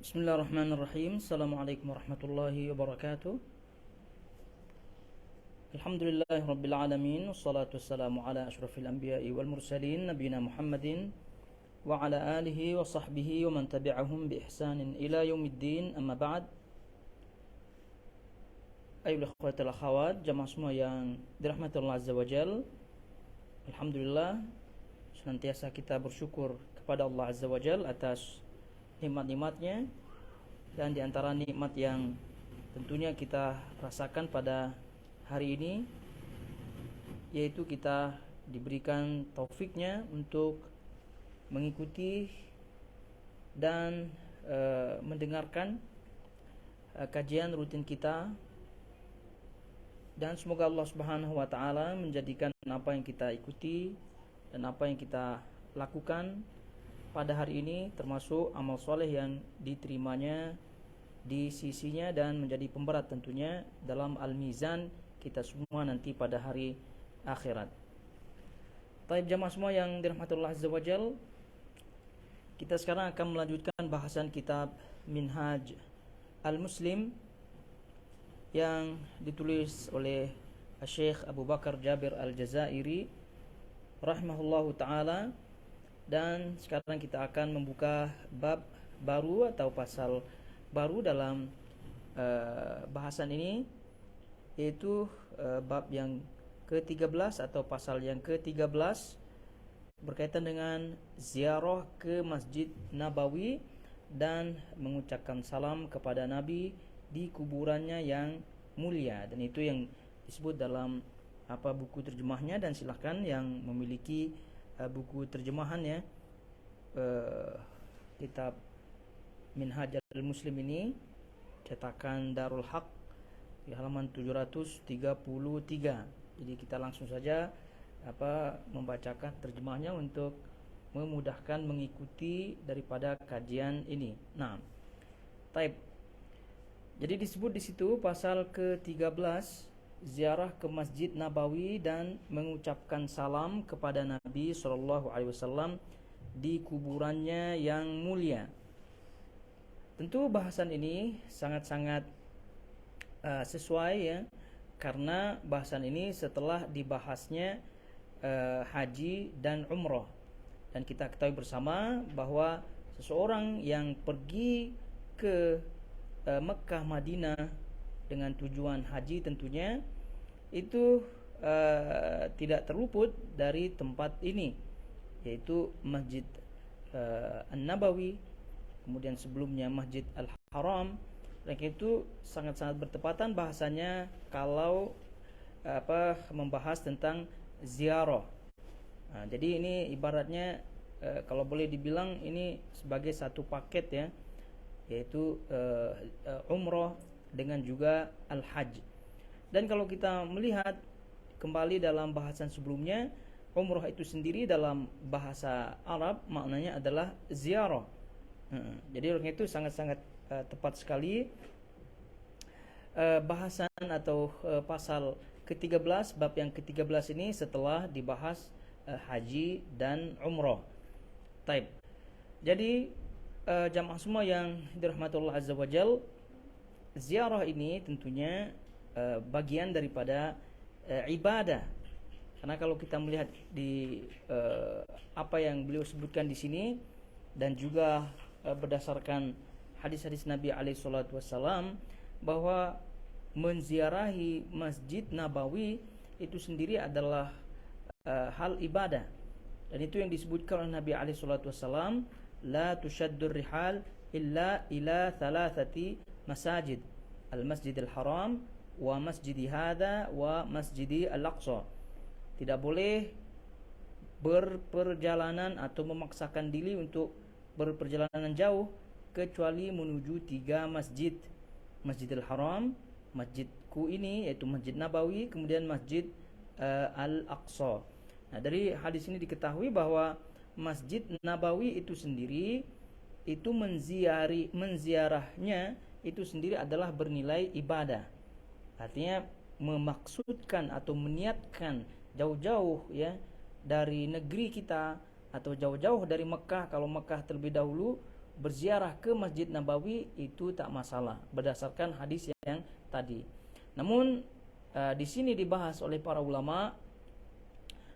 Bismillahirrahmanirrahim. Assalamualaikum warahmatullahi wabarakatuh. Alhamdulillahirabbil alamin wassalatu wassalamu ala asyrafil anbiya'i wal mursalin nabiyina Muhammadin wa ala alihi wa sahbihi wa man tabi'ahum bi ihsanin ila yaumiddin. Amma ba'd. Ayyuhal ikhwatal akhawat, jamaah semua yang dirahmati Allah Azza wa Jalla. Alhamdulillah, senantiasa kita bersyukur kepada Allah Azza wa Jalla atas nikmat-nikmatnya, dan di antara nikmat yang tentunya kita rasakan pada hari ini yaitu kita diberikan taufiknya untuk mengikuti dan mendengarkan kajian rutin kita, dan semoga Allah Subhanahu wa taala menjadikan apa yang kita ikuti dan apa yang kita lakukan pada hari ini termasuk amal soleh yang diterimanya di sisinya dan menjadi pemberat tentunya dalam al-mizan kita semua nanti pada hari akhirat. Taib jamaah semua yang dirahmati Allah Azza wa Jal, kita sekarang akan melanjutkan bahasan kitab Minhaj Al-Muslim yang ditulis oleh Syekh Abu Bakar Jabir Al-Jazairi rahimahullahu ta'ala. Dan sekarang kita akan membuka bab baru atau pasal baru dalam bahasan ini, yaitu bab yang ke-13 atau pasal yang ke-13 berkaitan dengan ziarah ke Masjid Nabawi dan mengucapkan salam kepada Nabi di kuburannya yang mulia. Dan itu yang disebut dalam buku terjemahnya, dan silahkan yang memiliki buku terjemahannya kitab Minhaj Al-Muslim ini cetakan Darul Haq di halaman 733. Jadi kita langsung saja membacakan terjemahnya untuk memudahkan mengikuti daripada kajian ini. Nah, taib. Jadi disebut di situ pasal ke-13, ziarah ke Masjid Nabawi dan mengucapkan salam kepada Nabi SAW di kuburannya yang mulia. Tentu bahasan ini sangat-sangat sesuai ya, karena bahasan ini setelah dibahasnya haji dan umrah. Dan kita ketahui bersama bahwa seseorang yang pergi ke Mekah Madinah dengan tujuan haji tentunya itu tidak terluput dari tempat ini, yaitu Masjid An-Nabawi, kemudian sebelumnya Masjid Al-Haram. Dan itu sangat-sangat bertepatan bahasanya kalau membahas tentang ziarah. Nah, jadi ini ibaratnya kalau boleh dibilang ini sebagai satu paket ya, yaitu umrah dengan juga al-hajj. Dan kalau kita melihat kembali dalam bahasan sebelumnya, umrah itu sendiri dalam bahasa Arab maknanya adalah ziarah. Jadi oleh itu sangat-sangat tepat sekali bahasan atau pasal ke-13, bab yang ke-13 ini setelah dibahas haji dan umrah. Taib. Jadi jamaah semua yang dirahmati Allah Azza wa Jalla, ziarah ini tentunya bagian daripada ibadah. Karena kalau kita melihat di apa yang beliau sebutkan di sini, dan juga berdasarkan hadis-hadis Nabi alaihi salatu wasallam, bahwa menziarahi Masjid Nabawi itu sendiri adalah hal ibadah. Dan itu yang disebutkan oleh Nabi alaihi salatu wasallam, la tushaddur rihal illa ila thalathati masajid, al-masjidil haram wa masjidi hadha wa masjidi al-aqsa. Tidak boleh berperjalanan atau memaksakan diri untuk berperjalanan jauh kecuali menuju 3 masjid, Masjidil Haram, masjidku ini yaitu Masjid Nabawi, kemudian Masjid Al-Aqsa. Nah, dari hadis ini diketahui bahwa Masjid Nabawi itu sendiri itu menziarahnya itu sendiri adalah bernilai ibadah. Artinya memaksudkan atau meniatkan jauh-jauh ya dari negeri kita atau jauh-jauh dari Mekah, kalau Mekah terlebih dahulu berziarah ke Masjid Nabawi itu tak masalah berdasarkan hadis yang tadi. Namun di sini dibahas oleh para ulama,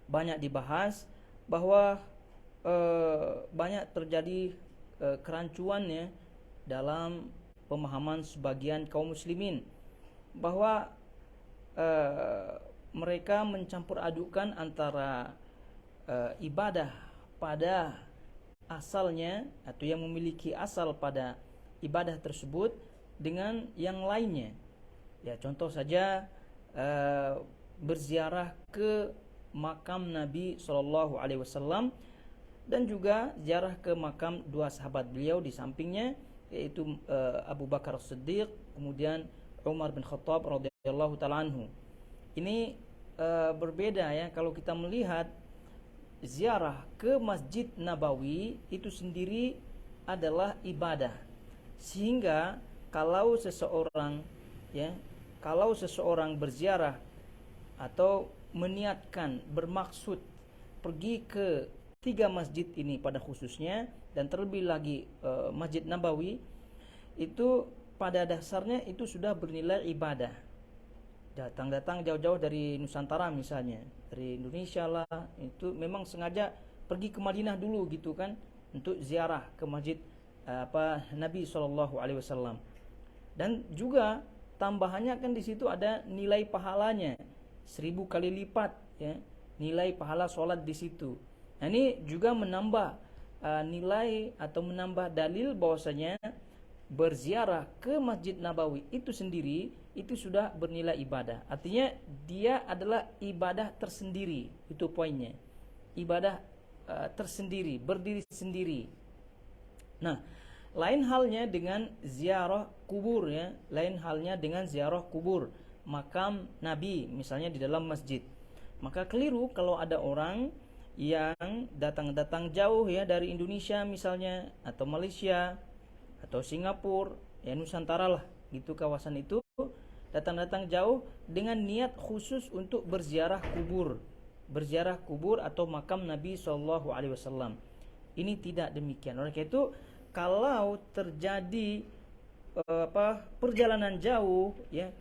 banyak dibahas bahwa banyak terjadi kerancuannya dalam pemahaman sebagian kaum muslimin, bahwa mereka mencampur adukan antara ibadah pada asalnya atau yang memiliki asal pada ibadah tersebut dengan yang lainnya. Ya, contoh saja berziarah ke makam Nabi SAW dan juga ziarah ke makam dua sahabat beliau di sampingnya, yaitu Abu Bakar As-Siddiq, kemudian Umar bin Khattab radhiyallahu ta'ala anhu. Ini berbeda ya, kalau kita melihat ziarah ke Masjid Nabawi itu sendiri adalah ibadah. Sehingga kalau seseorang berziarah atau meniatkan, bermaksud pergi ke 3 masjid ini pada khususnya, dan terlebih lagi Masjid Nabawi, itu pada dasarnya itu sudah bernilai ibadah. Datang jauh-jauh dari Nusantara misalnya, dari Indonesia lah, itu memang sengaja pergi ke Madinah dulu gitu kan, untuk ziarah ke masjid Nabi SAW. Dan juga tambahannya kan di situ ada nilai pahalanya 1000 kali lipat ya, nilai pahala sholat di situ. Nah, ini juga menambah nilai atau menambah dalil bahwasanya berziarah ke Masjid Nabawi itu sendiri itu sudah bernilai ibadah. Artinya dia adalah ibadah tersendiri, itu poinnya. Ibadah tersendiri, berdiri sendiri. Nah, lain halnya dengan ziarah kubur ya, lain halnya dengan ziarah kubur makam Nabi misalnya di dalam masjid. Maka keliru kalau ada orang yang datang jauh ya dari Indonesia misalnya, atau Malaysia atau Singapura, ya Nusantara lah gitu, kawasan itu, datang jauh dengan niat khusus untuk berziarah kubur atau makam Nabi SAW. Ini tidak demikian. Oleh karena itu, kalau terjadi perjalanan jauh ya,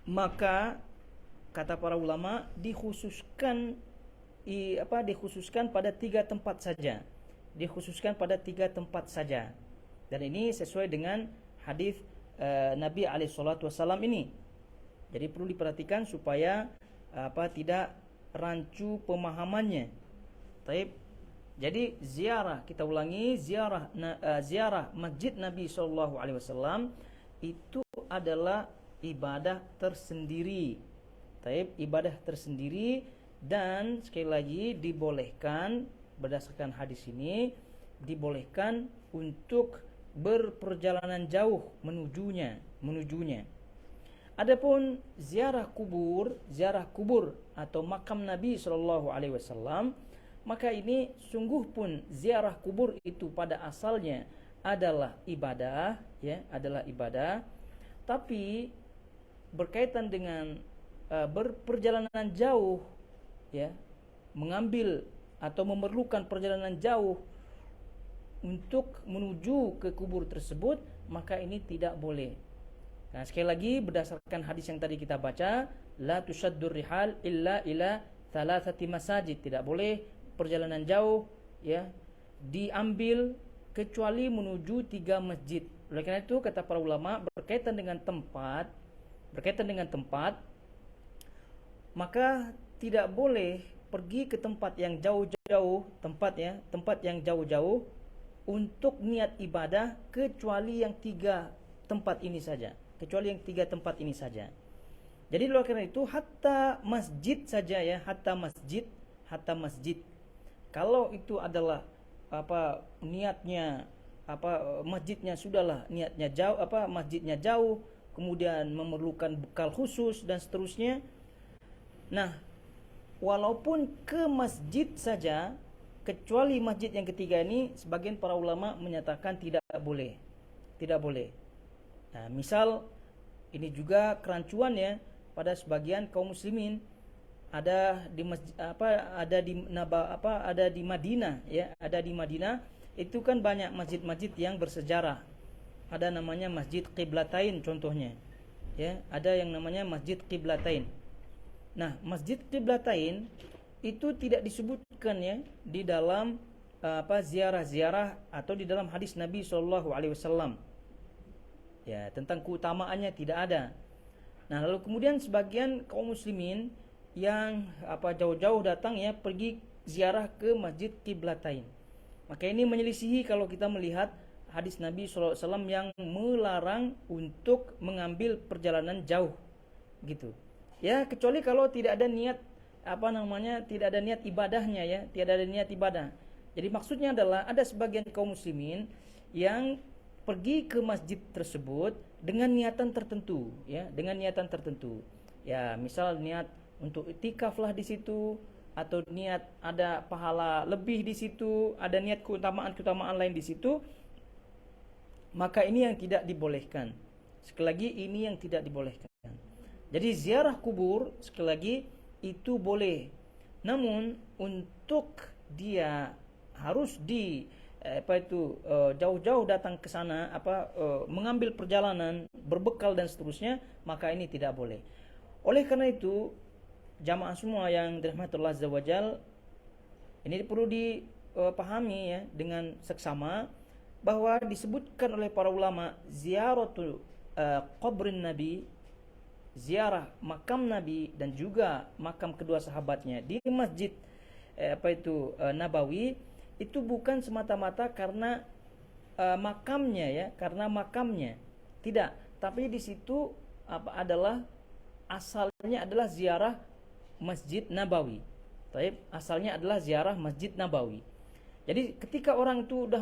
maka kata para ulama dikhususkan pada 3 tempat saja. Dan ini sesuai dengan hadis Nabi SAW ini. Jadi perlu diperhatikan supaya tidak rancu pemahamannya. Jadi kita ulangi, ziarah Masjid Nabi SAW itu adalah ibadah tersendiri. Ibadah tersendiri, dan sekali lagi dibolehkan berdasarkan hadis ini, dibolehkan untuk berperjalanan jauh menujunya. Adapun ziarah kubur atau makam Nabi SAW, maka ini sungguh pun ziarah kubur itu pada asalnya adalah ibadah ya, tapi berkaitan dengan berperjalanan jauh ya, mengambil atau memerlukan perjalanan jauh untuk menuju ke kubur tersebut, maka ini tidak boleh. Nah, sekali lagi berdasarkan hadis yang tadi kita baca, la tushaddur rihal illa ila thalathati masajid, tidak boleh perjalanan jauh ya diambil kecuali menuju 3 masjid. Oleh karena itu kata para ulama, berkaitan dengan tempat, maka tidak boleh pergi ke tempat yang jauh-jauh, tempat yang jauh-jauh untuk niat ibadah kecuali yang 3 tempat ini saja. Jadi oleh karena itu hatta masjid saja ya, hatta masjid. Kalau itu adalah niatnya masjidnya sudahlah niatnya jauh, masjidnya jauh, kemudian memerlukan bekal khusus dan seterusnya. Nah, walaupun ke masjid saja, kecuali masjid yang ketiga ini, sebagian para ulama menyatakan tidak boleh. Nah, misal ini juga kerancuan ya pada sebagian kaum muslimin, ada di masjid, ada di ada di Madinah ya, ada di Madinah itu kan banyak masjid-masjid yang bersejarah. Ada namanya Masjid Qiblatain contohnya. Ya, ada yang namanya Masjid Qiblatain. Nah, Masjid Qiblatain itu tidak disebutkan ya di dalam ziarah-ziarah atau di dalam hadis Nabi Shallallahu alaihi wasallam. Ya, tentang keutamaannya tidak ada. Nah, lalu kemudian sebagian kaum muslimin yang jauh-jauh datang ya pergi ziarah ke Masjid Qiblatain. Maka ini menyelisihi kalau kita melihat hadis Nabi SAW yang melarang untuk mengambil perjalanan jauh gitu. Ya, kecuali kalau tidak ada niat tidak ada niat ibadahnya ya, tidak ada niat ibadah. Jadi maksudnya adalah ada sebagian kaum muslimin yang pergi ke masjid tersebut dengan niatan tertentu ya, dengan niatan tertentu. Ya, misal niat untuk iktikaf lah di situ, atau niat ada pahala lebih di situ, ada niat keutamaan lain di situ, maka ini yang tidak dibolehkan. Sekali lagi ini yang tidak dibolehkan. Jadi ziarah kubur sekali lagi itu boleh. Namun untuk dia harus jauh-jauh datang ke sana mengambil perjalanan berbekal dan seterusnya, maka ini tidak boleh. Oleh karena itu jamaah semua yang dirahmati Allah Azza wa Jal, ini perlu dipahami ya dengan seksama bahwa disebutkan oleh para ulama ziaratul qabrin Nabi, ziarah makam Nabi dan juga makam kedua sahabatnya di Masjid Nabawi itu bukan semata-mata karena makamnya ya, karena makamnya. Tidak, tapi di situ asalnya adalah ziarah Masjid Nabawi. Asalnya adalah ziarah Masjid Nabawi. Jadi ketika orang itu udah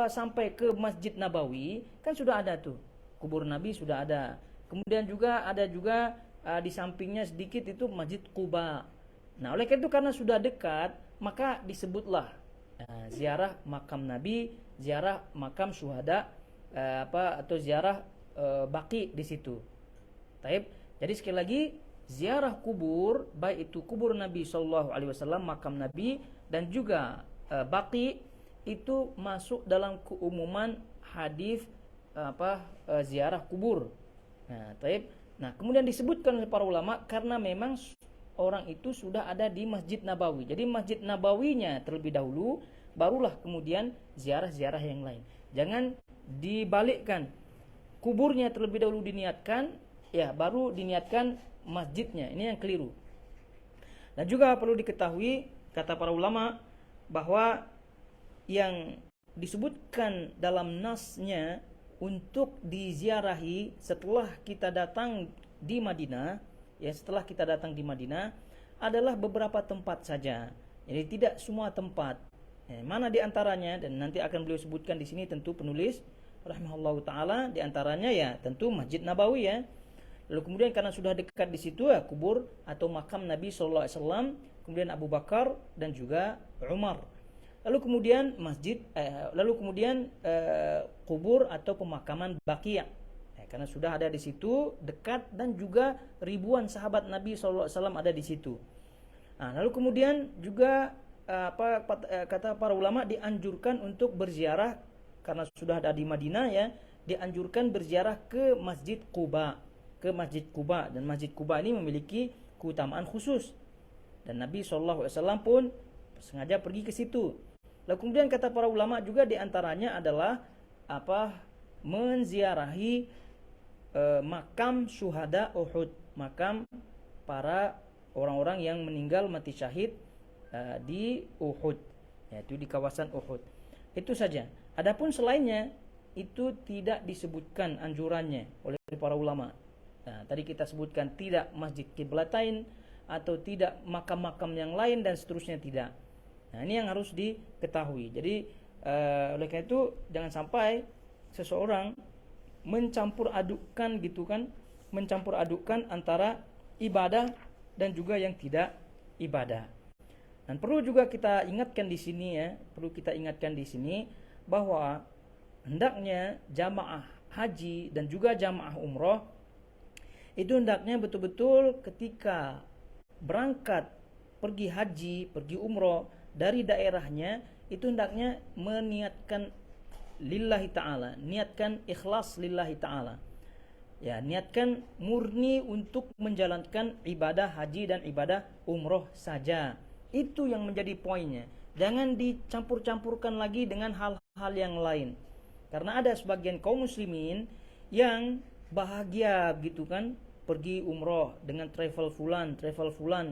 sampai ke Masjid Nabawi, kan sudah ada tuh kubur Nabi, sudah ada. Kemudian juga ada di sampingnya sedikit itu Masjid Quba. Nah, oleh karena sudah dekat, maka disebutlah ziarah makam Nabi, ziarah makam syuhada atau ziarah baqi di situ. Jadi sekali lagi ziarah kubur, baik itu kubur Nabi Shallallahu Alaihi Wasallam, makam Nabi, dan juga baqi, itu masuk dalam keumuman hadis ziarah kubur. Nah, kemudian disebutkan oleh para ulama karena memang orang itu sudah ada di Masjid Nabawi. Jadi Masjid Nabawinya terlebih dahulu, barulah kemudian ziarah-ziarah yang lain. Jangan dibalikkan, kuburnya terlebih dahulu diniatkan, ya baru diniatkan masjidnya. Ini yang keliru. Dan juga perlu diketahui kata para ulama bahwa yang disebutkan dalam nasnya untuk diziarahi setelah kita datang di Madinah, ya setelah kita datang di Madinah adalah beberapa tempat saja. Jadi tidak semua tempat. Mana di antaranya, dan nanti akan beliau sebutkan di sini tentu penulis rahimahullahu taala, di antaranya ya tentu Masjid Nabawi ya. Lalu kemudian karena sudah dekat di situ ya kubur atau makam Nabi sallallahu alaihi wasallam, kemudian Abu Bakar dan juga Umar. Lalu kemudian kubur atau pemakaman Baqi', karena sudah ada di situ dekat, dan juga ribuan sahabat Nabi sallallahu alaihi wasallam ada di situ. Nah, lalu kemudian juga kata para ulama dianjurkan untuk berziarah karena sudah ada di Madinah ya, dianjurkan berziarah ke Masjid Quba, dan Masjid Quba ini memiliki keutamaan khusus dan Nabi sallallahu alaihi wasallam pun sengaja pergi ke situ. Lalu kemudian kata para ulama juga diantaranya adalah menziarahi makam syuhada Uhud, makam para orang-orang yang meninggal mati syahid di Uhud, yaitu di kawasan Uhud. Itu saja. Adapun selainnya itu tidak disebutkan anjurannya oleh para ulama. Nah, tadi kita sebutkan tidak Masjid Qiblatain atau tidak makam-makam yang lain dan seterusnya, tidak. Nah, ini yang harus diketahui. Jadi oleh karena itu jangan sampai seseorang mencampur adukkan antara ibadah dan juga yang tidak ibadah. Dan perlu juga kita ingatkan di sini bahwa hendaknya jamaah haji dan juga jamaah umroh itu hendaknya betul-betul ketika berangkat pergi haji, pergi umroh dari daerahnya, itu hendaknya meniatkan lillahi ta'ala, niatkan ikhlas lillahi ta'ala. Ya, niatkan murni untuk menjalankan ibadah haji dan ibadah umroh saja. Itu yang menjadi poinnya. Jangan dicampur-campurkan lagi dengan hal-hal yang lain. Karena ada sebagian kaum muslimin yang bahagia gitu kan, pergi umroh dengan travel fulan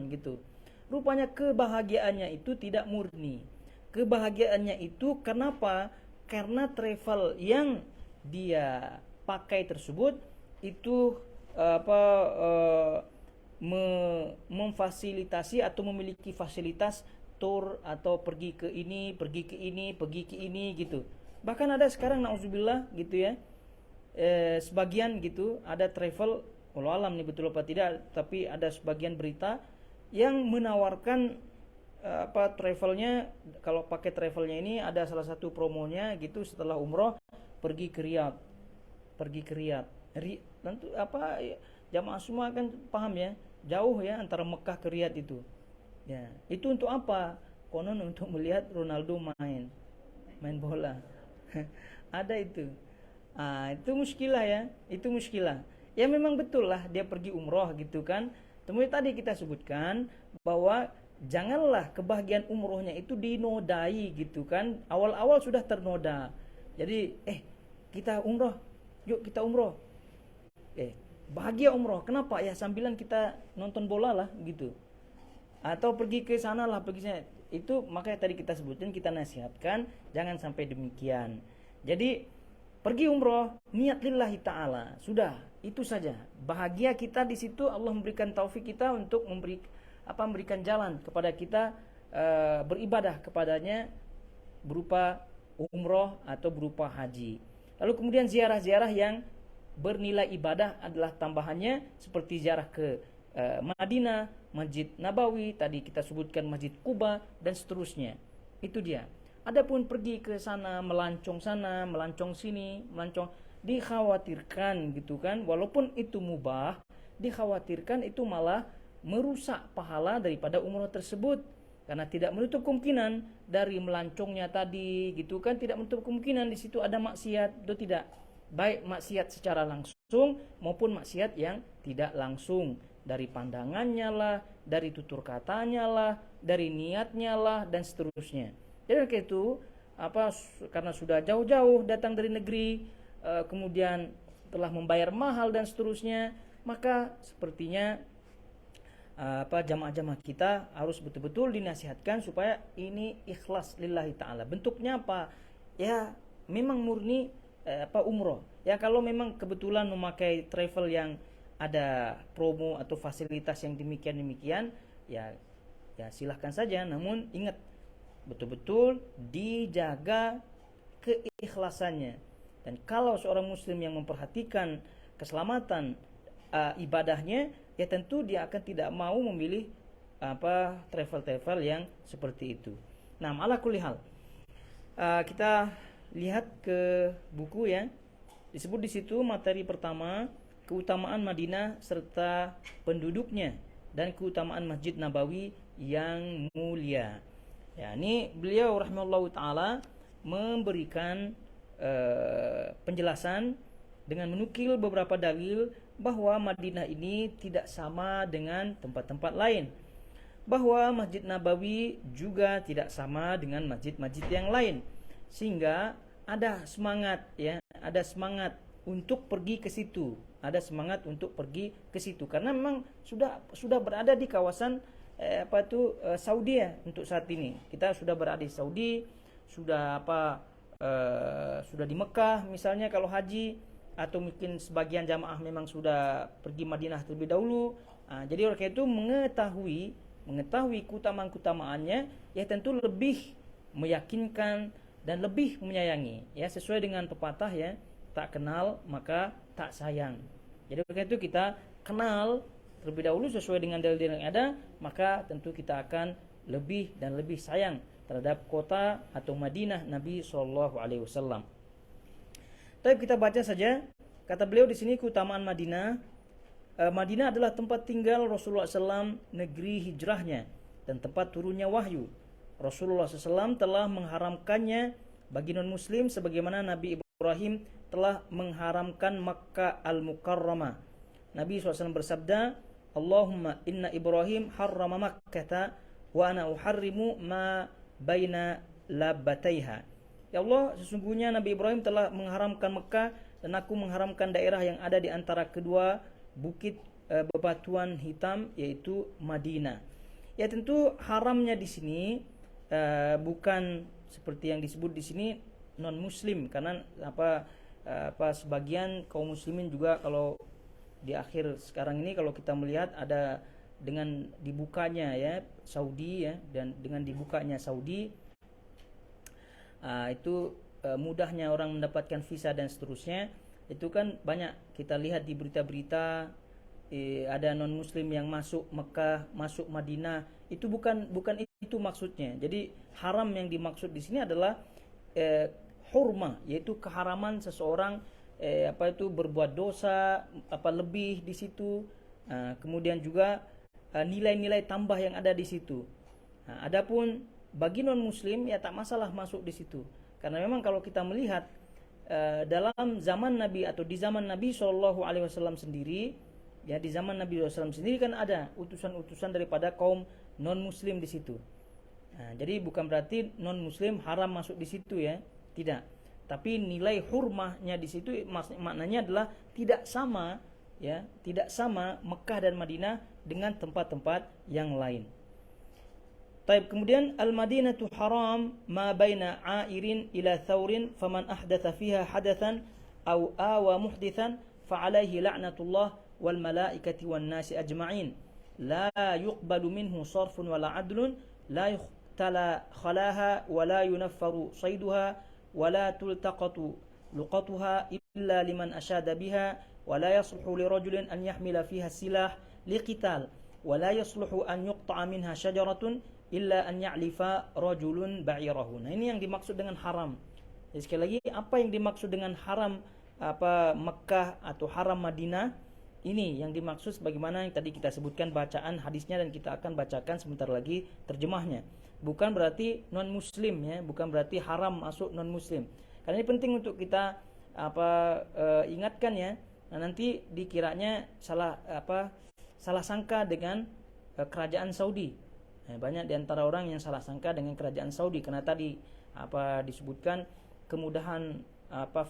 gitu. Rupanya kebahagiaannya itu tidak murni. Kebahagiaannya itu kenapa? Karena travel yang dia pakai tersebut itu memfasilitasi atau memiliki fasilitas tour atau pergi ke ini, pergi ke ini, pergi ke ini gitu. Bahkan ada sekarang nauzubillah gitu ya. Sebagian gitu ada travel, walau alam nih betul apa tidak, tapi ada sebagian berita yang menawarkan travelnya, kalau pakai travelnya ini ada salah satu promonya gitu, setelah umroh pergi ke Riyadh, tentu jamaah semua kan paham ya, jauh ya antara Mekah ke Riyadh itu ya. Itu untuk apa? Konon untuk melihat Ronaldo main bola. Ada itu. Itu muskilah ya, itu muskilah. Ya memang betul lah dia pergi umroh gitu kan. Kemudian tadi kita sebutkan bahwa janganlah kebahagiaan umrohnya itu dinodai gitu kan. Awal-awal sudah ternoda. Jadi kita umroh, yuk kita umroh. Bahagia umroh. Kenapa? Ya sambilan kita nonton bola lah gitu. Atau pergi ke sana lah, pergi sana. Itu makanya tadi kita sebutin, kita nasihatkan jangan sampai demikian. Jadi pergi umroh niat lillahi ta'ala, sudah itu saja. Bahagia kita di situ, Allah memberikan taufik kita untuk memberikan jalan kepada kita beribadah kepadanya berupa umroh atau berupa haji. Lalu kemudian ziarah-ziarah yang bernilai ibadah adalah tambahannya, seperti ziarah ke Madinah, Masjid Nabawi, tadi kita sebutkan Masjid Kuba dan seterusnya. Itu dia. Adapun pergi ke sana, melancong sini, dikhawatirkan gitu kan, walaupun itu mubah, dikhawatirkan itu malah merusak pahala daripada umroh tersebut. Karena tidak menutup kemungkinan dari melancongnya tadi gitu kan, tidak menutup kemungkinan di situ ada maksiat, itu tidak. Baik maksiat secara langsung maupun maksiat yang tidak langsung, dari pandangannya lah, dari tutur katanya lah, dari niatnya lah dan seterusnya. Jadi kayak itu karena sudah jauh-jauh datang dari negeri, kemudian telah membayar mahal dan seterusnya, maka sepertinya jamaah-jamaah kita harus betul-betul dinasihatkan supaya ini ikhlas lillahi ta'ala. Bentuknya apa? Ya memang murni umroh. Ya kalau memang kebetulan memakai travel yang ada promo atau fasilitas yang demikian ya silahkan saja. Namun ingat, betul-betul dijaga keikhlasannya. Dan kalau seorang muslim yang memperhatikan keselamatan ibadahnya, ya tentu dia akan tidak mau memilih travel yang seperti itu. Nah, ala kulli hal, kita lihat ke buku ya. Disebut di situ materi pertama, keutamaan Madinah serta penduduknya dan keutamaan Masjid Nabawi yang mulia. Ya, ini beliau rahimahullahu taala memberikan penjelasan dengan menukil beberapa dalil bahwa Madinah ini tidak sama dengan tempat-tempat lain, bahwa Masjid Nabawi juga tidak sama dengan masjid-masjid yang lain, sehingga ada semangat untuk pergi ke situ, karena memang sudah berada di kawasan Saudi ya. Untuk saat ini kita sudah berada di Saudi, sudah di Mekah misalnya kalau haji, atau mungkin sebagian jamaah memang sudah pergi Madinah terlebih dahulu. Jadi oleh itu mengetahui keutamaan-keutamaannya, ya tentu lebih meyakinkan dan lebih menyayangi, ya sesuai dengan pepatah ya, tak kenal maka tak sayang. Jadi oleh itu kita kenal terlebih dahulu sesuai dengan dalil-dalil yang ada, maka tentu kita akan lebih dan lebih sayang terhadap kota atau Madinah Nabi Shallallahu Alaihi Wasallam. Tapi kita baca saja kata beliau di sini, keutamaan Madinah Madinah adalah tempat tinggal Rasulullah SAW, negeri hijrahnya dan tempat turunnya wahyu. Rasulullah SAW telah mengharamkannya bagi non-muslim sebagaimana Nabi Ibrahim telah mengharamkan Makkah al-Mukarramah. Nabi SAW bersabda, Allahumma inna Ibrahim harrama Makkata wa ana uharrimu ma baina labbataiha. Ya Allah, sesungguhnya Nabi Ibrahim telah mengharamkan Mekah dan aku mengharamkan daerah yang ada di antara kedua bukit bebatuan hitam, yaitu Madinah. Ya tentu haramnya di sini bukan seperti yang disebut di sini non muslim, karena sebagian kaum muslimin juga kalau di akhir sekarang ini kalau kita melihat ada dengan dibukanya ya Saudi ya, dan dengan dibukanya Saudi itu mudahnya orang mendapatkan visa dan seterusnya. Itu kan banyak kita lihat di berita-berita ada non muslim yang masuk Mekah, masuk Madinah. Itu bukan itu maksudnya. Jadi haram yang dimaksud di sini adalah hurmah, yaitu keharaman seseorang berbuat dosa lebih di situ. Kemudian juga nilai-nilai tambah yang ada di situ. Adapun bagi non muslim ya tak masalah masuk di situ. Karena memang kalau kita melihat dalam zaman Nabi atau di zaman Nabi SAW sendiri, ya di zaman Nabi SAW sendiri kan ada utusan-utusan daripada kaum non muslim di situ. Jadi bukan berarti non muslim haram masuk di situ ya, tidak. Tapi nilai hurmahnya di situ maknanya adalah tidak sama ya, tidak sama Mekah dan Madinah dengan tempat-tempat yang lain. Taib, kemudian al-Madinatu haram ma baina airin ila thawrin faman ahdatha fiha hadathan aw awa muhdithan fa alaihi la'natullah wal malaikati wan nasi ajma'in la yuqbalu minhu sarfun wala adlun la yuqtala khalaha wala yunaffaru sayduha wala tultaqatu luqatuha illa liman ashada biha wala yasluhu lirajulin an yahmila fiha silah liqital wala yasluhu an yuqta'a minha syajaratun illa an ya'lifa rajulun ba'irahu. Nah, ini yang dimaksud dengan haram. Jadi sekali lagi, apa yang dimaksud dengan haram Mekah atau haram Madinah? Ini yang dimaksud sebagaimana yang tadi kita sebutkan bacaan hadisnya, dan kita akan bacakan sebentar lagi terjemahnya. Bukan berarti non muslim ya, bukan berarti haram masuk non muslim. Karena ini penting untuk kita ingatkan ya. Nah, nanti dikiranya salah sangka dengan kerajaan Saudi. Banyak di antara orang yang salah sangka dengan kerajaan Saudi karena tadi disebutkan kemudahan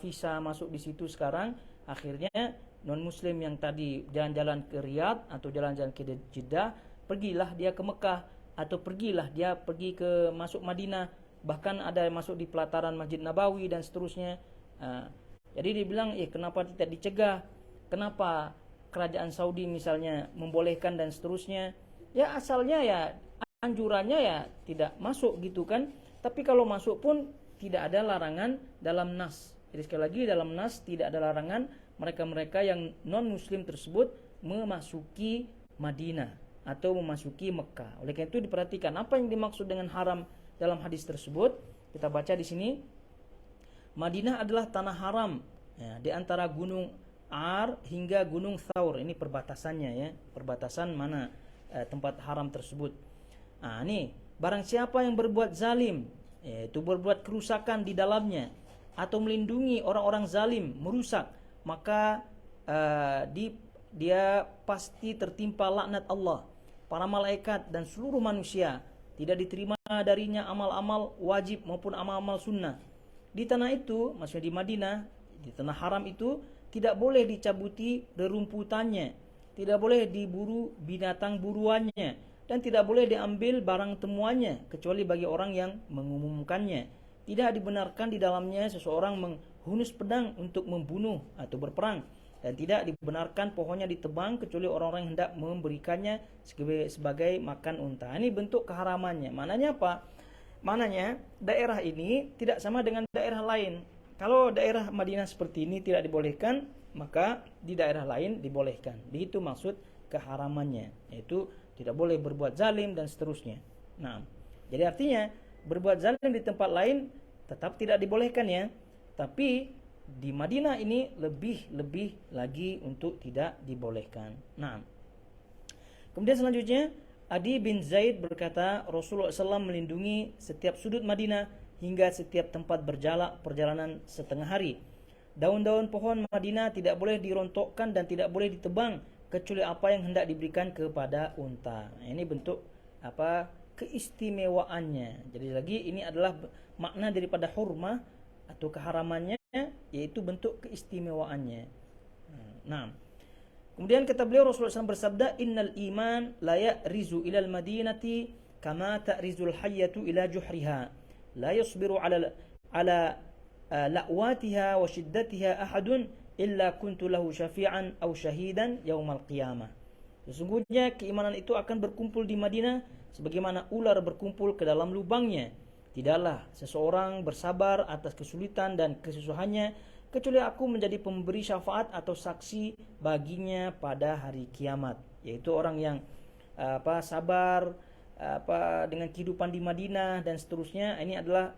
visa masuk di situ sekarang. Akhirnya non muslim yang tadi jalan-jalan ke Riyadh atau jalan-jalan ke Jeddah, pergilah dia ke Mekah atau pergilah dia pergi ke masuk Madinah, bahkan ada masuk di pelataran Masjid Nabawi dan seterusnya. Jadi dibilang kenapa tidak dicegah, kenapa kerajaan Saudi misalnya membolehkan dan seterusnya. Ya asalnya ya anjurannya ya tidak masuk gitu kan. Tapi kalau masuk pun tidak ada larangan dalam nas. Jadi sekali lagi dalam nas tidak ada larangan mereka-mereka yang non muslim tersebut memasuki Madinah atau memasuki Mekah. Oleh karena itu diperhatikan apa yang dimaksud dengan haram dalam hadis tersebut. Kita baca di sini. Madinah adalah tanah haram ya, di antara gunung Ar hingga gunung Thawr. Ini perbatasannya ya, perbatasan mana tempat haram tersebut. Nih, barang siapa yang berbuat zalim, yaitu berbuat kerusakan di dalamnya atau melindungi orang-orang zalim merusak, maka dia pasti tertimpa laknat Allah, para malaikat dan seluruh manusia. Tidak diterima darinya amal-amal wajib maupun amal-amal sunnah. Di tanah itu, maksudnya di Madinah, di tanah haram itu, tidak boleh dicabuti rerumputannya, tidak boleh diburu binatang buruannya, dan tidak boleh diambil barang temuannya kecuali bagi orang yang mengumumkannya. Tidak dibenarkan di dalamnya seseorang menghunus pedang untuk membunuh atau berperang, dan tidak dibenarkan pohonnya ditebang kecuali orang-orang yang hendak memberikannya sebagai makan unta. Ini bentuk keharamannya. Maknanya apa? Maknanya daerah ini tidak sama dengan daerah lain. Kalau daerah Madinah seperti ini tidak dibolehkan, maka di daerah lain dibolehkan. Itu maksud keharamannya, yaitu tidak boleh berbuat zalim dan seterusnya. Nah, jadi artinya berbuat zalim di tempat lain tetap tidak dibolehkan ya. Tapi di Madinah ini lebih lagi untuk tidak dibolehkan. Nah, kemudian selanjutnya Adi bin Zaid berkata, Rasulullah SAW melindungi setiap sudut Madinah hingga setiap tempat perjalanan setengah hari. Daun-daun pohon Madinah tidak boleh dirontokkan dan tidak boleh ditebang kecuali apa yang hendak diberikan kepada unta. Nah, ini bentuk keistimewaannya. Jadi lagi ini adalah makna daripada hurmah atau keharamannya, yaitu bentuk keistimewaannya. Nah, kemudian kata beliau, Rasulullah SAW bersabda, Innal iman la ya'rizu ilal madinati kama ta'rizul hayyatu ila juhriha. La yasbiru ala la'watiha wa shiddatiha ahadun illa kuntu lahu syafi'an aw syahidan yaumal qiyamah. Sesungguhnya keimanan itu akan berkumpul di Madinah sebagaimana ular berkumpul ke dalam lubangnya. Tidaklah seseorang bersabar atas kesulitan dan kesusahannya kecuali aku menjadi pemberi syafaat atau saksi baginya pada hari kiamat, yaitu orang yang sabar dengan kehidupan di Madinah dan seterusnya. Ini adalah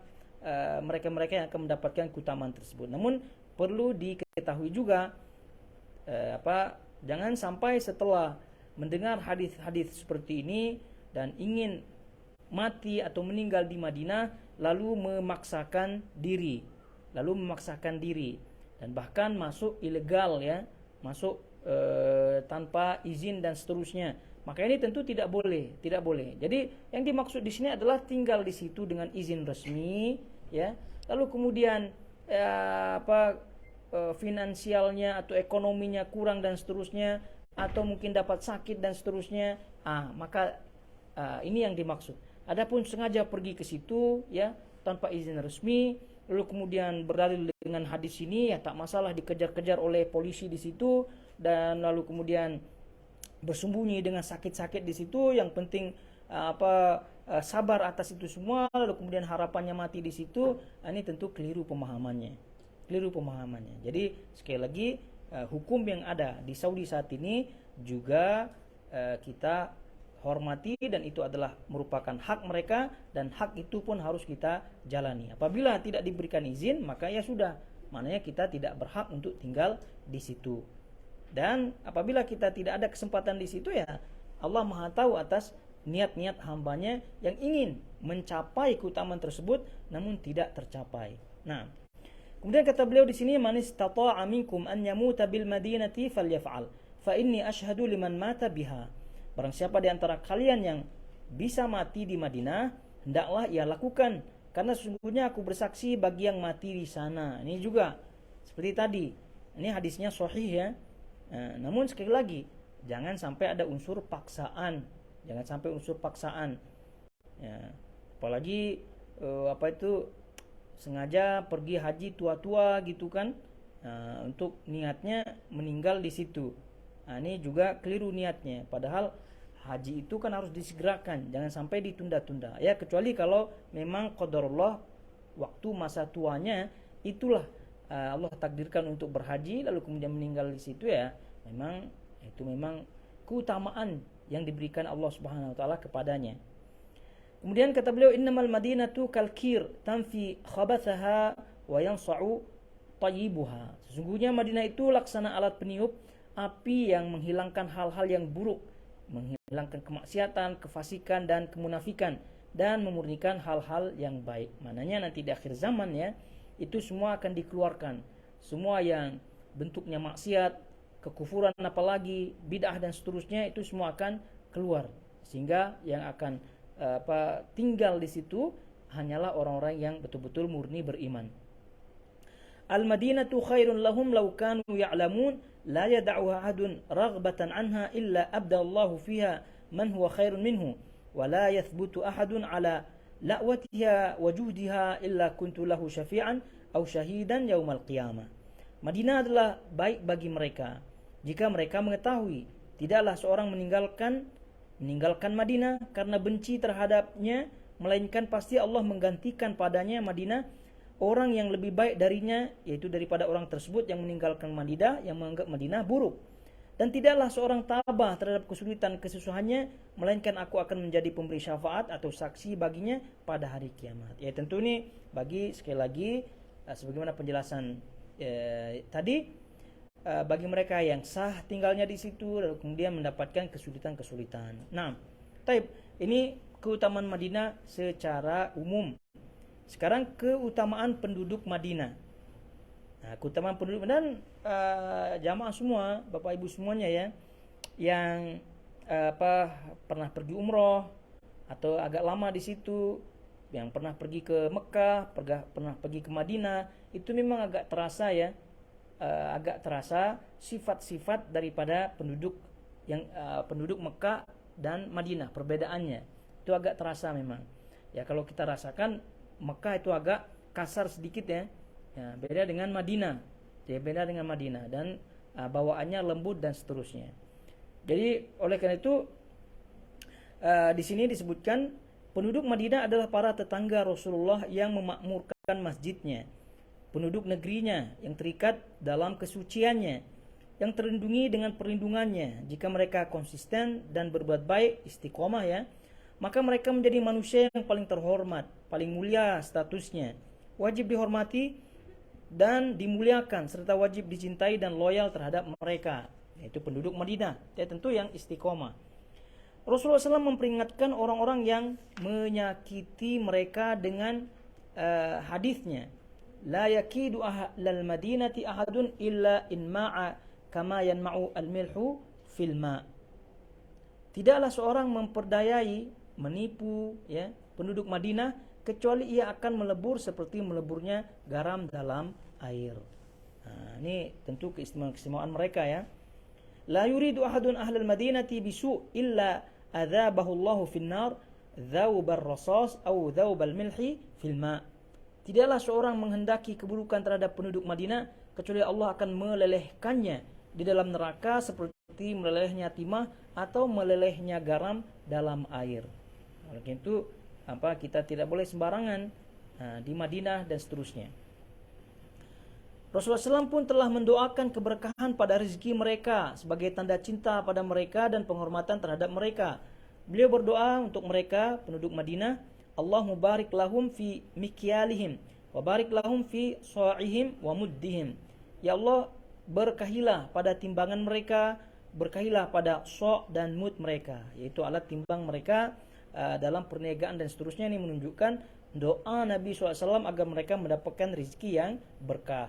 mereka-mereka yang akan mendapatkan keutamaan tersebut. Namun perlu diketahui juga jangan sampai setelah mendengar hadis-hadis seperti ini dan ingin mati atau meninggal di Madinah lalu memaksakan diri dan bahkan masuk ilegal, ya, masuk tanpa izin dan seterusnya. Maka ini tentu tidak boleh. Jadi yang dimaksud di sini adalah tinggal di situ dengan izin resmi, ya. Lalu kemudian finansialnya atau ekonominya kurang dan seterusnya, atau mungkin dapat sakit dan seterusnya. Maka ini yang dimaksud. Adapun sengaja pergi ke situ, ya, tanpa izin resmi, lalu kemudian berdalil dengan hadis ini, ya tak masalah dikejar-kejar oleh polisi di situ, dan lalu kemudian bersembunyi dengan sakit-sakit di situ, yang penting sabar atas itu semua, lalu kemudian harapannya mati di situ. Ini tentu keliru pemahamannya. Jadi sekali lagi, hukum yang ada di Saudi saat ini juga kita hormati, dan itu adalah merupakan hak mereka, dan hak itu pun harus kita jalani. Apabila tidak diberikan izin, maka ya sudah, maknanya kita tidak berhak untuk tinggal di situ. Dan apabila kita tidak ada kesempatan di situ, ya Allah Maha tahu atas niat-niat hambanya yang ingin mencapai keutamaan tersebut namun tidak tercapai. Nah, kemudian kata beliau di sini, man istata'a minkum an yamuta bil madinati falyaf'al fa inni ashhadu liman mata biha. Barang siapa di antara kalian yang bisa mati di Madinah, hendaklah ia lakukan, karena sesungguhnya aku bersaksi bagi yang mati di sana. Ini juga seperti tadi, ini hadisnya sahih, ya. Namun sekali lagi, jangan sampai ada unsur paksaan. Ya, apalagi sengaja pergi haji tua-tua gitu kan, untuk niatnya meninggal di situ. Ini juga keliru niatnya. Padahal haji itu kan harus disegerakan, jangan sampai ditunda-tunda. Ya, kecuali kalau memang qadarullah, waktu masa tuanya itulah Allah takdirkan untuk berhaji lalu kemudian meninggal di situ, ya. Memang keutamaan yang diberikan Allah Subhanahu wa taala kepadanya. Kemudian kata beliau, innamal madinatu kalkir tanfi khabathaha wa yansa'u tayyibuha. Sesungguhnya Madinah itu laksana alat peniup api yang menghilangkan hal-hal yang buruk, menghilangkan kemaksiatan, kefasikan dan kemunafikan, dan memurnikan hal-hal yang baik. Maknanya nanti di akhir zaman, ya, itu semua akan dikeluarkan. Semua yang bentuknya maksiat, kekufuran, apalagi bid'ah dan seterusnya, itu semua akan keluar. Sehingga yang akan tinggal di situ hanyalah orang-orang yang betul-betul murni beriman. Al-Madinatu khairun lahum law kanu ya'lamun la yad'uha ahadun raghbatan anha illa abdallahu fiha man huwa khairun minhu wa la yathbutu ahadun ala la'watiha wa juhdiha illa kuntu lahu syafi'an aw syahidan yaumal qiyamah. Madinah adalah baik bagi mereka jika mereka mengetahui tidaklah seorang meninggalkan Madinah karena benci terhadapnya, melainkan pasti Allah menggantikan padanya Madinah orang yang lebih baik darinya, yaitu daripada orang tersebut yang meninggalkan Madinah, yang menganggap Madinah buruk. Dan tidaklah seorang tabah terhadap kesulitan kesusahannya, melainkan aku akan menjadi pemberi syafaat atau saksi baginya pada hari kiamat. Ya, tentu ini bagi, sekali lagi, sebagaimana penjelasan tadi bagi mereka yang sah tinggalnya di situ lalu kemudian mendapatkan kesulitan-kesulitan. Nah, taib, ini keutamaan Madinah secara umum. Sekarang keutamaan penduduk Madinah. Nah, keutamaan penduduk dan jamaah semua, Bapak Ibu semuanya ya, yang pernah pergi umroh atau agak lama di situ, yang pernah pergi ke Mekah, pernah pergi ke Madinah, itu memang agak terasa ya, agak terasa sifat-sifat daripada penduduk Mekah dan Madinah, perbedaannya itu agak terasa memang. Ya kalau kita rasakan Mekah itu agak kasar sedikit ya, beda dengan Madinah, dan bawaannya lembut dan seterusnya. Jadi oleh karena itu di sini disebutkan penduduk Madinah adalah para tetangga Rasulullah yang memakmurkan masjidnya, penduduk negerinya yang terikat dalam kesuciannya, yang terlindungi dengan perlindungannya. Jika mereka konsisten dan berbuat baik, istiqomah ya, maka mereka menjadi manusia yang paling terhormat, paling mulia statusnya, wajib dihormati dan dimuliakan, serta wajib dicintai dan loyal terhadap mereka, yaitu penduduk Madinah, ya tentu yang istiqomah. Rasulullah SAW memperingatkan orang-orang yang menyakiti mereka dengan hadisnya, la yakidu ahlal madinati ahadun illa in ma'a kama yanma'u al-milhu fil ma'. Tidaklah seorang memperdayai, menipu ya penduduk Madinah kecuali ia akan melebur seperti meleburnya garam dalam air. Nah, ini tentu keistimewaan mereka ya. La yuridu ahadun ahlal madinati bisu illa adzabahu Allahu finnar dzaubar rasas atau dzaubal milhi fil ma'. Tidaklah seorang menghendaki keburukan terhadap penduduk Madinah kecuali Allah akan melelehkannya di dalam neraka seperti melelehnya timah atau melelehnya garam dalam air. Oleh karena itu kita tidak boleh sembarangan di Madinah dan seterusnya. Rasulullah SAW pun telah mendoakan keberkahan pada rezeki mereka sebagai tanda cinta pada mereka dan penghormatan terhadap mereka. Beliau berdoa untuk mereka penduduk Madinah, Allahumma barik lahum fi mikyalihim wa barik lahum fi sa'ihim wa muddihim. Ya Allah, berkahilah pada timbangan mereka, berkahilah pada so' dan mud mereka, yaitu alat timbang mereka dalam perniagaan dan seterusnya. Ini menunjukkan doa Nabi SAW agar mereka mendapatkan rezeki yang berkah.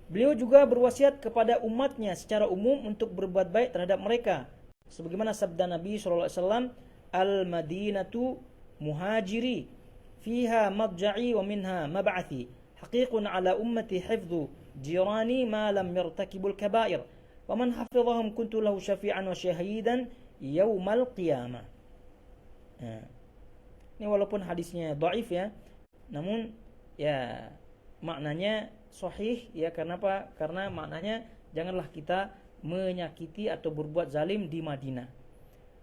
Beliau juga berwasiat kepada umatnya secara umum untuk berbuat baik terhadap mereka, sebagaimana sabda Nabi SAW, al-madinatu muhajiri fiha madja'i wa minha mab'athi haqiqun ala ummati hifdhu jirani ma lam yartakibul kabair wa man hafizahum kuntu lahu syafi'an wa syahidan yaumal qiyamah. Ini walaupun hadisnya dhaif ya, namun ya maknanya sahih ya. Karena apa? Karena maknanya janganlah kita menyakiti atau berbuat zalim di Madinah.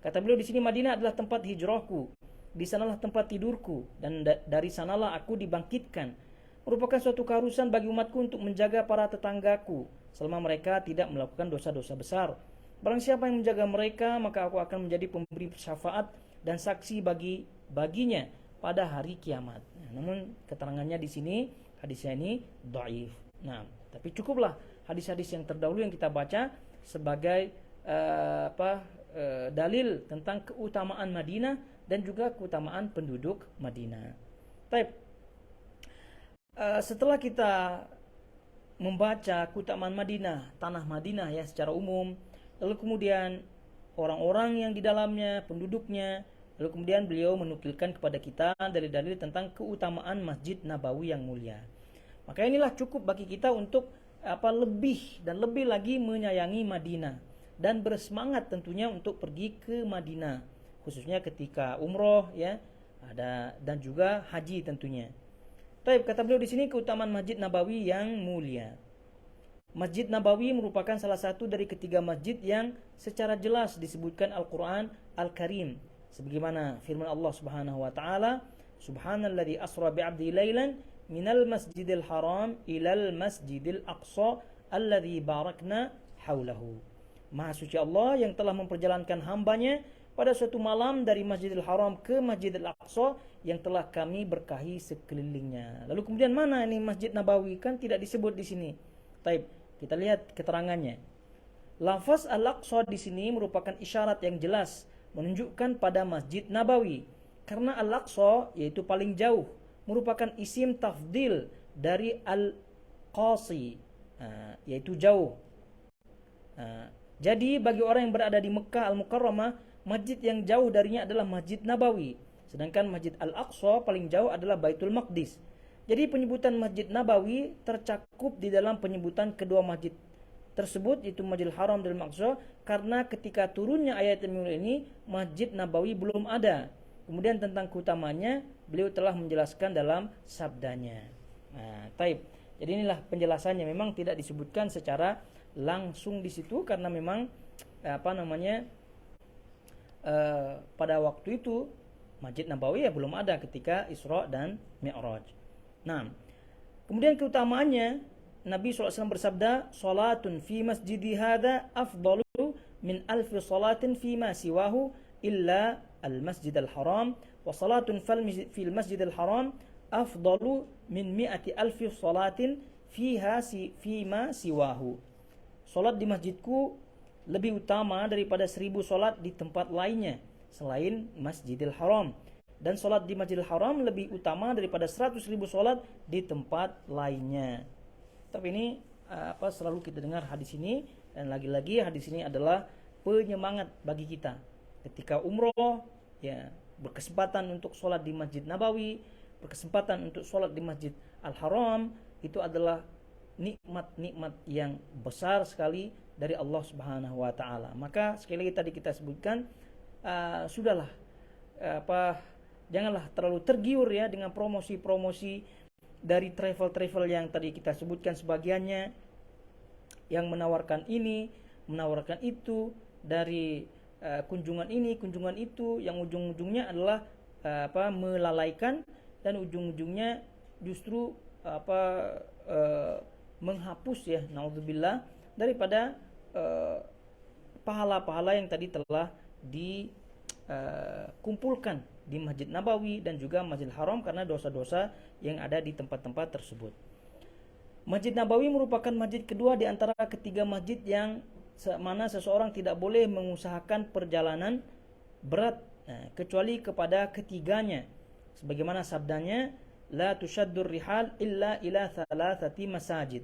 Kata beliau di sini, Madinah adalah tempat hijrahku, di sanalah tempat tidurku, dan dari sanalah aku dibangkitkan. Merupakan suatu keharusan bagi umatku untuk menjaga para tetanggaku selama mereka tidak melakukan dosa-dosa besar. Barang siapa yang menjaga mereka, maka aku akan menjadi pemberi syafaat dan saksi baginya pada hari kiamat. Namun keterangannya di sini, hadisnya ini dhaif. Nah, tapi cukuplah hadis-hadis yang terdahulu yang kita baca sebagai dalil tentang keutamaan Madinah dan juga keutamaan penduduk Madinah. Baik. Setelah kita membaca keutamaan Madinah, tanah Madinah ya secara umum, lalu kemudian orang-orang yang di dalamnya, penduduknya, lalu kemudian beliau menukilkan kepada kita dalil-dalil tentang keutamaan Masjid Nabawi yang mulia. Maka inilah cukup bagi kita untuk lebih dan lebih lagi menyayangi Madinah dan bersemangat tentunya untuk pergi ke Madinah, khususnya ketika umroh ya, dan juga haji tentunya. Baik, kata beliau di sini keutamaan Masjid Nabawi yang mulia. Masjid Nabawi merupakan salah satu dari ketiga masjid yang secara jelas disebutkan Al-Quran Al-Karim, sebagaimana firman Allah Subhanahu wa taala, Subhanalladzi asra bi'abdi lailan minal masjidil haram ilal masjidil aqsa alladzi barakna haulahu. Maha suci Allah yang telah memperjalankan hambanya pada suatu malam dari Masjidil Haram ke Masjidil Aqsa yang telah kami berkahi sekelilingnya. Lalu kemudian mana ini Masjid Nabawi? Kan tidak disebut di sini. Taib, kita lihat keterangannya. Lafaz Al-Aqsa di sini merupakan isyarat yang jelas menunjukkan pada Masjid Nabawi. Karena Al-Aqsa yaitu paling jauh merupakan isim tafdil dari Al-Qasi, yaitu jauh. Jadi bagi orang yang berada di Mekah Al-Mukarramah, masjid yang jauh darinya adalah Masjid Nabawi. Sedangkan Masjid Al-Aqsa paling jauh adalah Baitul Maqdis. Jadi penyebutan Masjid Nabawi tercakup di dalam penyebutan kedua masjid tersebut, yaitu Masjidil Haram dan Al-Aqsa, karena ketika turunnya ayat yang mulia ini Masjid Nabawi belum ada. Kemudian tentang keutamanya beliau telah menjelaskan dalam sabdanya. Taib. Jadi inilah penjelasannya. Memang tidak disebutkan secara langsung di situ karena memang pada waktu itu Masjid Nabawi ya belum ada ketika Isra dan Mi'raj. Nah, kemudian keutamaannya Nabi SAW bersabda, "Salatun fi masjidi hadza afdalu min alfi salatin fi ma siwahu illa al-masjid al-haram wa salatun fil masjid al-haram afdalu min mi'ati alfi salatin fiha fi ma siwahu." Salat di masjidku lebih utama daripada 1000 salat di tempat lainnya selain Masjidil Haram, dan salat di Masjidil Haram lebih utama daripada 100.000 salat di tempat lainnya. Tapi ini selalu kita dengar hadis ini, dan lagi-lagi hadis ini adalah penyemangat bagi kita ketika umroh, ya, berkesempatan untuk salat di Masjid Nabawi, berkesempatan untuk salat di Masjid Al-Haram, itu adalah nikmat-nikmat yang besar sekali dari Allah Subhanahu wa taala. Maka sekali lagi tadi kita sebutkan, sudahlah janganlah terlalu tergiur ya dengan promosi-promosi dari travel-travel yang tadi kita sebutkan sebagiannya, yang menawarkan ini, menawarkan itu, dari kunjungan ini, kunjungan itu, yang ujung-ujungnya adalah melalaikan, dan ujung-ujungnya justru menghapus ya, naudzubillah, daripada pahala-pahala yang tadi telah dikumpulkan di Masjid Nabawi dan juga Masjidil Haram karena dosa-dosa yang ada di tempat-tempat tersebut. Masjid Nabawi merupakan masjid kedua di antara ketiga masjid yang mana seseorang tidak boleh mengusahakan perjalanan berat kecuali kepada ketiganya, sebagaimana sabdanya, la tushaddur rihal illa ila thalathati masajid,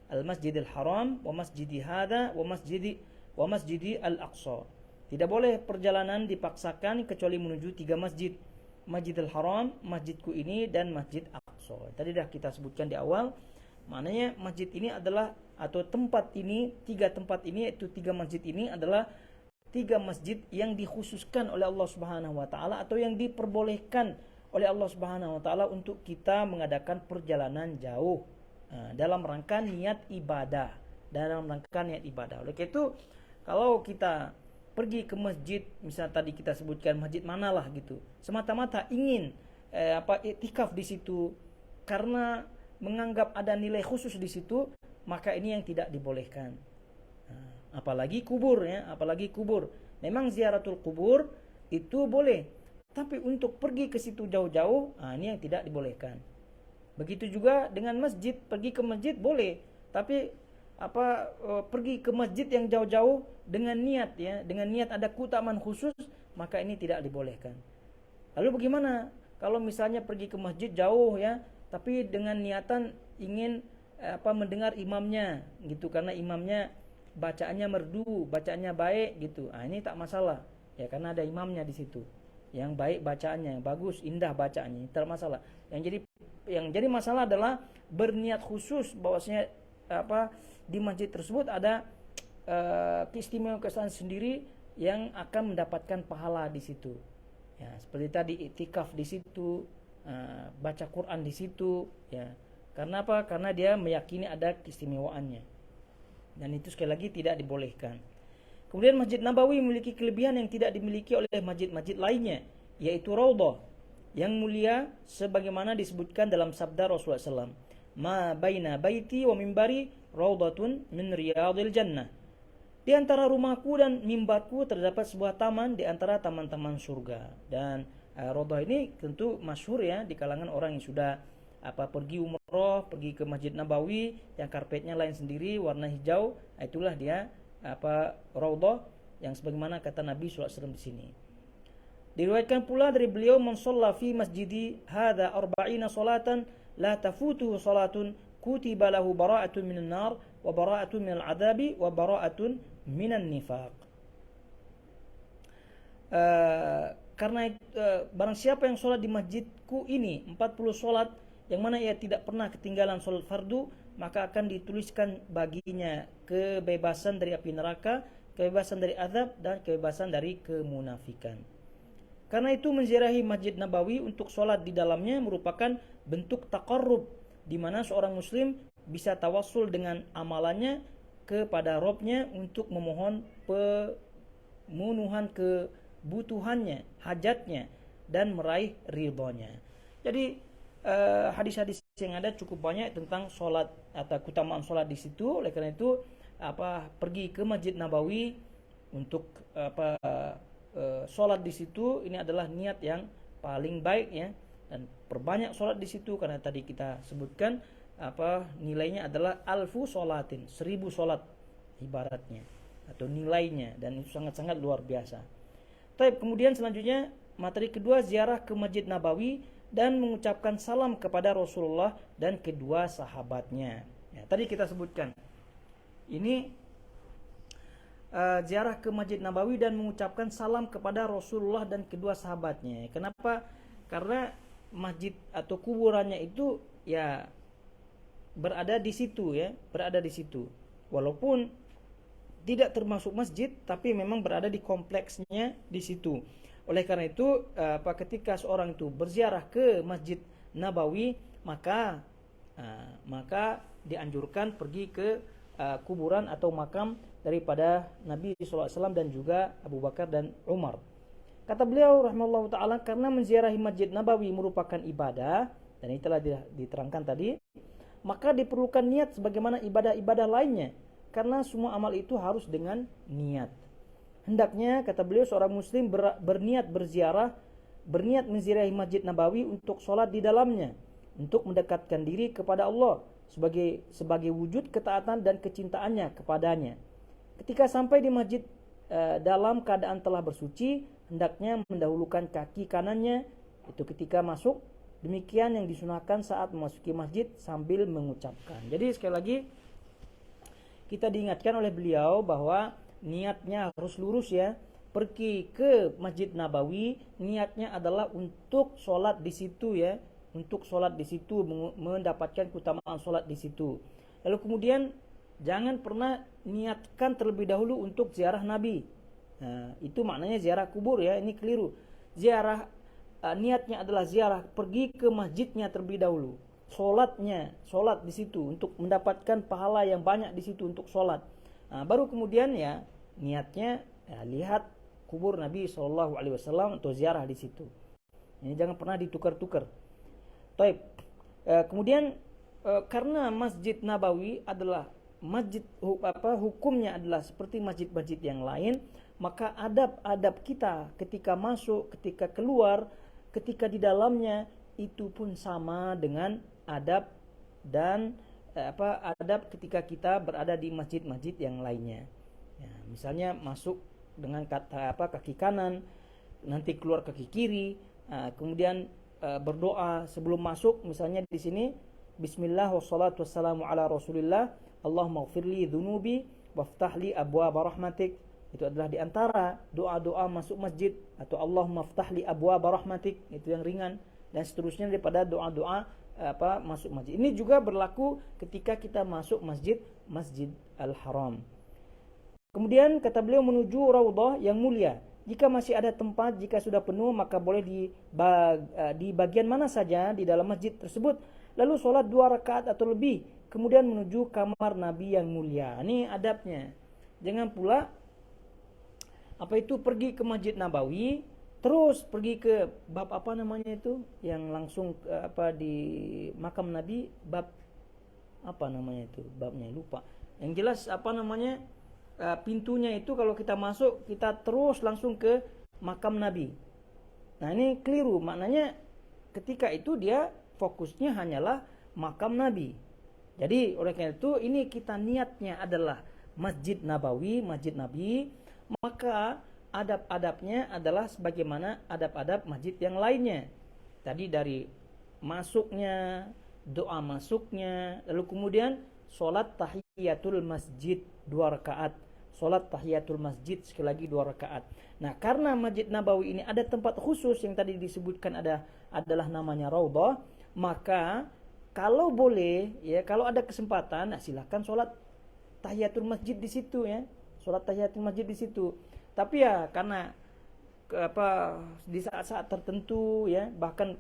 al-masjidil haram wa masjidi hadha wa masjidi al-aqsa. Tidak boleh perjalanan dipaksakan kecuali menuju 3 masjid, Masjidil Haram, masjidku ini, dan Masjid Aqsa. Tadi dah kita sebutkan di awal, maknanya masjid ini adalah, atau tempat ini, 3 tempat ini, yaitu 3 masjid ini adalah 3 masjid yang dikhususkan oleh Allah Subhanahu wa taala, atau yang diperbolehkan oleh Allah Subhanahu wa taala untuk kita mengadakan perjalanan jauh dalam rangka niat ibadah, Oleh karena itu, kalau kita pergi ke masjid, misal tadi kita sebutkan masjid manalah gitu, semata-mata ingin iktikaf di situ karena menganggap ada nilai khusus di situ, maka ini yang tidak dibolehkan. Apalagi kubur ya, Memang ziaratul kubur itu boleh, tapi untuk pergi ke situ jauh-jauh, ini yang tidak dibolehkan. Begitu juga dengan masjid, pergi ke masjid boleh, tapi pergi ke masjid yang jauh-jauh dengan niat ada keutamaan khusus, maka ini tidak dibolehkan. Lalu bagaimana kalau misalnya pergi ke masjid jauh ya, tapi dengan niatan ingin mendengar imamnya gitu, karena imamnya bacaannya merdu, bacaannya baik gitu. Ini tak masalah ya, karena ada imamnya di situ yang baik bacaannya, yang bagus, indah bacaannya, tak masalah. Yang jadi masalah adalah berniat khusus bahwasanya di masjid tersebut ada keistimewaan sendiri yang akan mendapatkan pahala di situ. Ya, seperti tadi iktikaf di situ, baca Quran di situ, ya. Karena apa? Karena dia meyakini ada keistimewaannya. Dan itu sekali lagi tidak dibolehkan. Kemudian Masjid Nabawi memiliki kelebihan yang tidak dimiliki oleh masjid-masjid lainnya, yaitu raudhah yang mulia sebagaimana disebutkan dalam sabda Rasulullah SAW, ma baina baiti wa mimbari raudhatun min riyadil jannah. Di antara rumahku dan mimbarku terdapat sebuah taman di antara taman-taman surga. Dan Raudhah ini tentu masyhur ya di kalangan orang yang sudah pergi umroh, pergi ke Masjid Nabawi yang karpetnya lain sendiri, warna hijau. Itulah dia Raudhah yang sebagaimana kata Nabi SAW di sini. Diriwayatkan pula dari beliau, "Man shalla fi masjidi hadza 40 salatan la tafutuhu salatun kutiba lahu bara'atun minan nar wa bara'atun minal adzabi wa bara'atun minan nifaq." Karena barang siapa yang sholat di masjidku ini 40 sholat yang mana ia tidak pernah ketinggalan sholat fardu, maka akan dituliskan baginya kebebasan dari api neraka, kebebasan dari azab, dan kebebasan dari kemunafikan. Karena itu menziarahi Masjid Nabawi untuk sholat di dalamnya merupakan bentuk taqarrub, di mana seorang muslim bisa tawassul dengan amalannya kepada Robnya untuk memohon pemenuhan kebutuhannya, hajatnya, dan meraih ridhonya. Jadi hadis-hadis yang ada cukup banyak tentang sholat atau keutamaan sholat di situ. Oleh karena itu pergi ke Masjid Nabawi untuk sholat di situ, ini adalah niat yang paling baik ya, dan perbanyak sholat di situ karena tadi kita sebutkan nilainya adalah alfu sholatin, 1000 sholat ibaratnya atau nilainya, dan itu sangat-sangat luar biasa. Kemudian selanjutnya materi kedua, ziarah ke Masjid Nabawi dan mengucapkan salam kepada Rasulullah dan kedua sahabatnya. Ya, tadi kita sebutkan ini ziarah ke Masjid Nabawi dan mengucapkan salam kepada Rasulullah dan kedua sahabatnya. Kenapa? Karena masjid atau kuburannya itu ya berada di situ ya, berada di situ. Walaupun tidak termasuk masjid, tapi memang berada di kompleksnya di situ. Oleh karena itu, ketika seorang itu berziarah ke Masjid Nabawi, maka dianjurkan pergi ke kuburan atau makam daripada Nabi SAW dan juga Abu Bakar dan Umar. Kata beliau rahimahullah ta'ala, karena menziarahi Masjid Nabawi merupakan ibadah, dan ini telah diterangkan tadi, maka diperlukan niat sebagaimana ibadah-ibadah lainnya, karena semua amal itu harus dengan niat. Hendaknya, kata beliau, seorang muslim berniat menziarahi Masjid Nabawi untuk sholat di dalamnya, untuk mendekatkan diri kepada Allah sebagai wujud ketaatan dan kecintaannya kepadanya. Ketika sampai di masjid dalam keadaan telah bersuci, hendaknya mendahulukan kaki kanannya itu ketika masuk. Demikian yang disunahkan saat memasuki masjid sambil mengucapkan. Jadi sekali lagi kita diingatkan oleh beliau bahwa niatnya harus lurus ya. Pergi ke Masjid Nabawi, niatnya adalah untuk sholat di situ ya, untuk sholat di situ, mendapatkan keutamaan sholat di situ. Lalu kemudian jangan pernah niatkan terlebih dahulu untuk ziarah Nabi. Nah, itu maknanya ziarah kubur ya, ini keliru. Ziarah niatnya adalah ziarah, pergi ke masjidnya terlebih dahulu. Sholat di situ untuk mendapatkan pahala yang banyak di situ untuk sholat. Nah, baru kemudian ya niatnya lihat kubur Nabi SAW untuk ziarah di situ. Ini jangan pernah ditukar-tukar. Kemudian karena Masjid Nabawi adalah masjid hukumnya adalah seperti masjid-masjid yang lain, maka adab-adab kita ketika masuk, ketika keluar, ketika di dalamnya itu pun sama dengan adab dan adab ketika kita berada di masjid-masjid yang lainnya. Ya, misalnya masuk dengan kaki kanan, nanti keluar kaki kiri, kemudian berdoa sebelum masuk, misalnya di sini bismillah wassalatu wassalamu ala rasulillah, Allahumma ighfirli dhunubi waftahli abwaaba rahmatik. Itu adalah di antara doa-doa masuk masjid, atau Allahumma iftahli abwaaba rahmatik, itu yang ringan, dan seterusnya daripada doa-doa masuk masjid. Ini juga berlaku ketika kita masuk Masjid Al-Haram. Kemudian kata beliau menuju Raudhah yang mulia. Jika masih ada tempat, jika sudah penuh, maka boleh di bagian mana saja di dalam masjid tersebut. Lalu sholat 2 rakaat atau lebih, kemudian menuju kamar Nabi yang mulia. Ini adabnya. Jangan pula pergi ke Masjid Nabawi, terus pergi ke bab yang langsung di makam Nabi, bab babnya lupa. Yang jelas pintunya itu kalau kita masuk kita terus langsung ke makam Nabi. Nah ini keliru, maknanya ketika itu dia fokusnya hanyalah makam Nabi. Jadi oleh karena itu ini kita niatnya adalah Masjid Nabawi, Masjid Nabi, maka adab-adabnya adalah sebagaimana adab-adab masjid yang lainnya. Tadi dari masuknya, doa masuknya, lalu kemudian sholat tahiyatul masjid 2 rakaat. Sholat tahiyatul masjid sekali lagi 2 rakaat. Nah, karena Masjid Nabawi ini ada tempat khusus yang tadi disebutkan adalah namanya Raudhah, maka kalau boleh ya, kalau ada kesempatan, nah silakan sholat tahiyatul masjid di situ ya. Sholat tahiyatul masjid di situ. Tapi ya karena di saat-saat tertentu ya, bahkan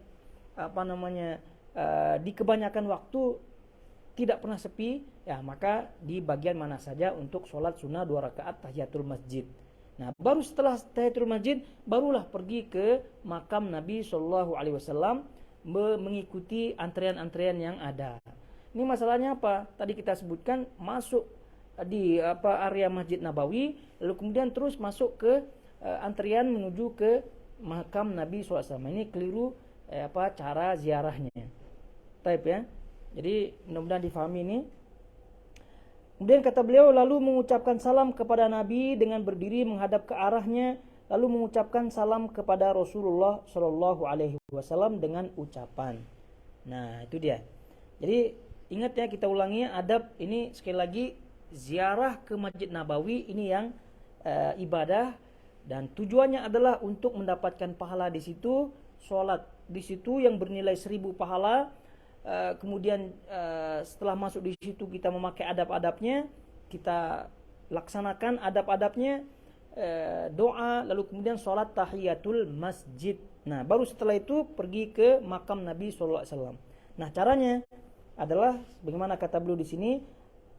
di kebanyakan waktu tidak pernah sepi ya, maka di bagian mana saja untuk sholat sunnah 2 rakaat tahiyatul masjid. Nah, baru setelah tahiyatul masjid barulah pergi ke makam Nabi Shallallahu Alaihi Wasallam mengikuti antrian-antrian yang ada. Ini masalahnya apa? Tadi kita sebutkan masuk di area Masjid Nabawi, lalu kemudian terus masuk ke antrian menuju ke makam Nabi SAW. Ini keliru cara ziarahnya. Taib ya. Jadi mudah-mudahan difahami ini. Kemudian kata beliau, lalu mengucapkan salam kepada Nabi dengan berdiri menghadap ke arahnya, lalu mengucapkan salam kepada Rasulullah Shallallahu Alaihi Wasallam dengan ucapan. Nah itu dia. Jadi ingat ya, kita ulangi adab ini sekali lagi. Ziarah ke Masjid Nabawi ini yang ibadah, dan tujuannya adalah untuk mendapatkan pahala di situ, sholat di situ yang bernilai 1000 pahala. Kemudian setelah masuk di situ kita memakai adab-adabnya, kita laksanakan adab-adabnya, doa, lalu kemudian sholat tahiyatul masjid. Nah baru setelah itu pergi ke makam Nabi SAW. Nah caranya adalah bagaimana kata beliau di sini.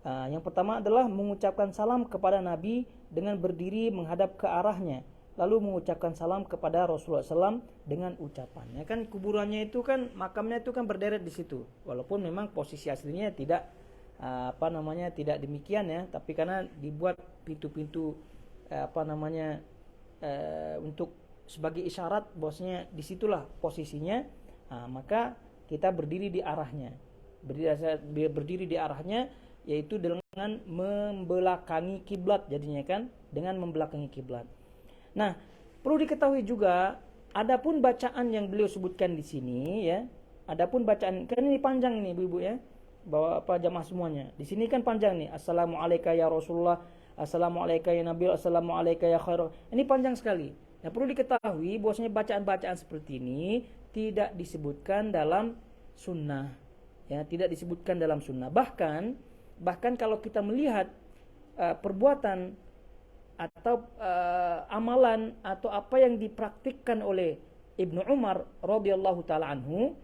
Yang pertama adalah mengucapkan salam kepada Nabi dengan berdiri menghadap ke arahnya, lalu mengucapkan salam kepada Rasulullah SAW dengan ucapan. Ya kan kuburannya itu kan, makamnya itu kan berderet di situ, walaupun memang posisi aslinya tidak tidak demikian ya, tapi karena dibuat pintu-pintu untuk sebagai isyarat bahwasanya disitulah posisinya, maka kita berdiri di arahnya, berdiri di arahnya, yaitu dengan membelakangi kiblat, jadinya kan dengan membelakangi kiblat. Nah, perlu diketahui juga adapun bacaan yang beliau sebutkan di sini ya. Adapun bacaan kan ini panjang ini Ibu-ibu ya. Bahwa jamaah semuanya. Di sini kan panjang nih. Assalamualaikum ya Rasulullah, assalamualaikum ya Nabi, assalamualaikum ya khair. Ini panjang sekali. Nah, perlu diketahui bahwasanya bacaan-bacaan seperti ini tidak disebutkan dalam sunnah. Ya, tidak disebutkan dalam sunnah. Bahkan kalau kita melihat perbuatan atau amalan atau apa yang dipraktikkan oleh Ibnu Umar radhiyallahu taala anhu,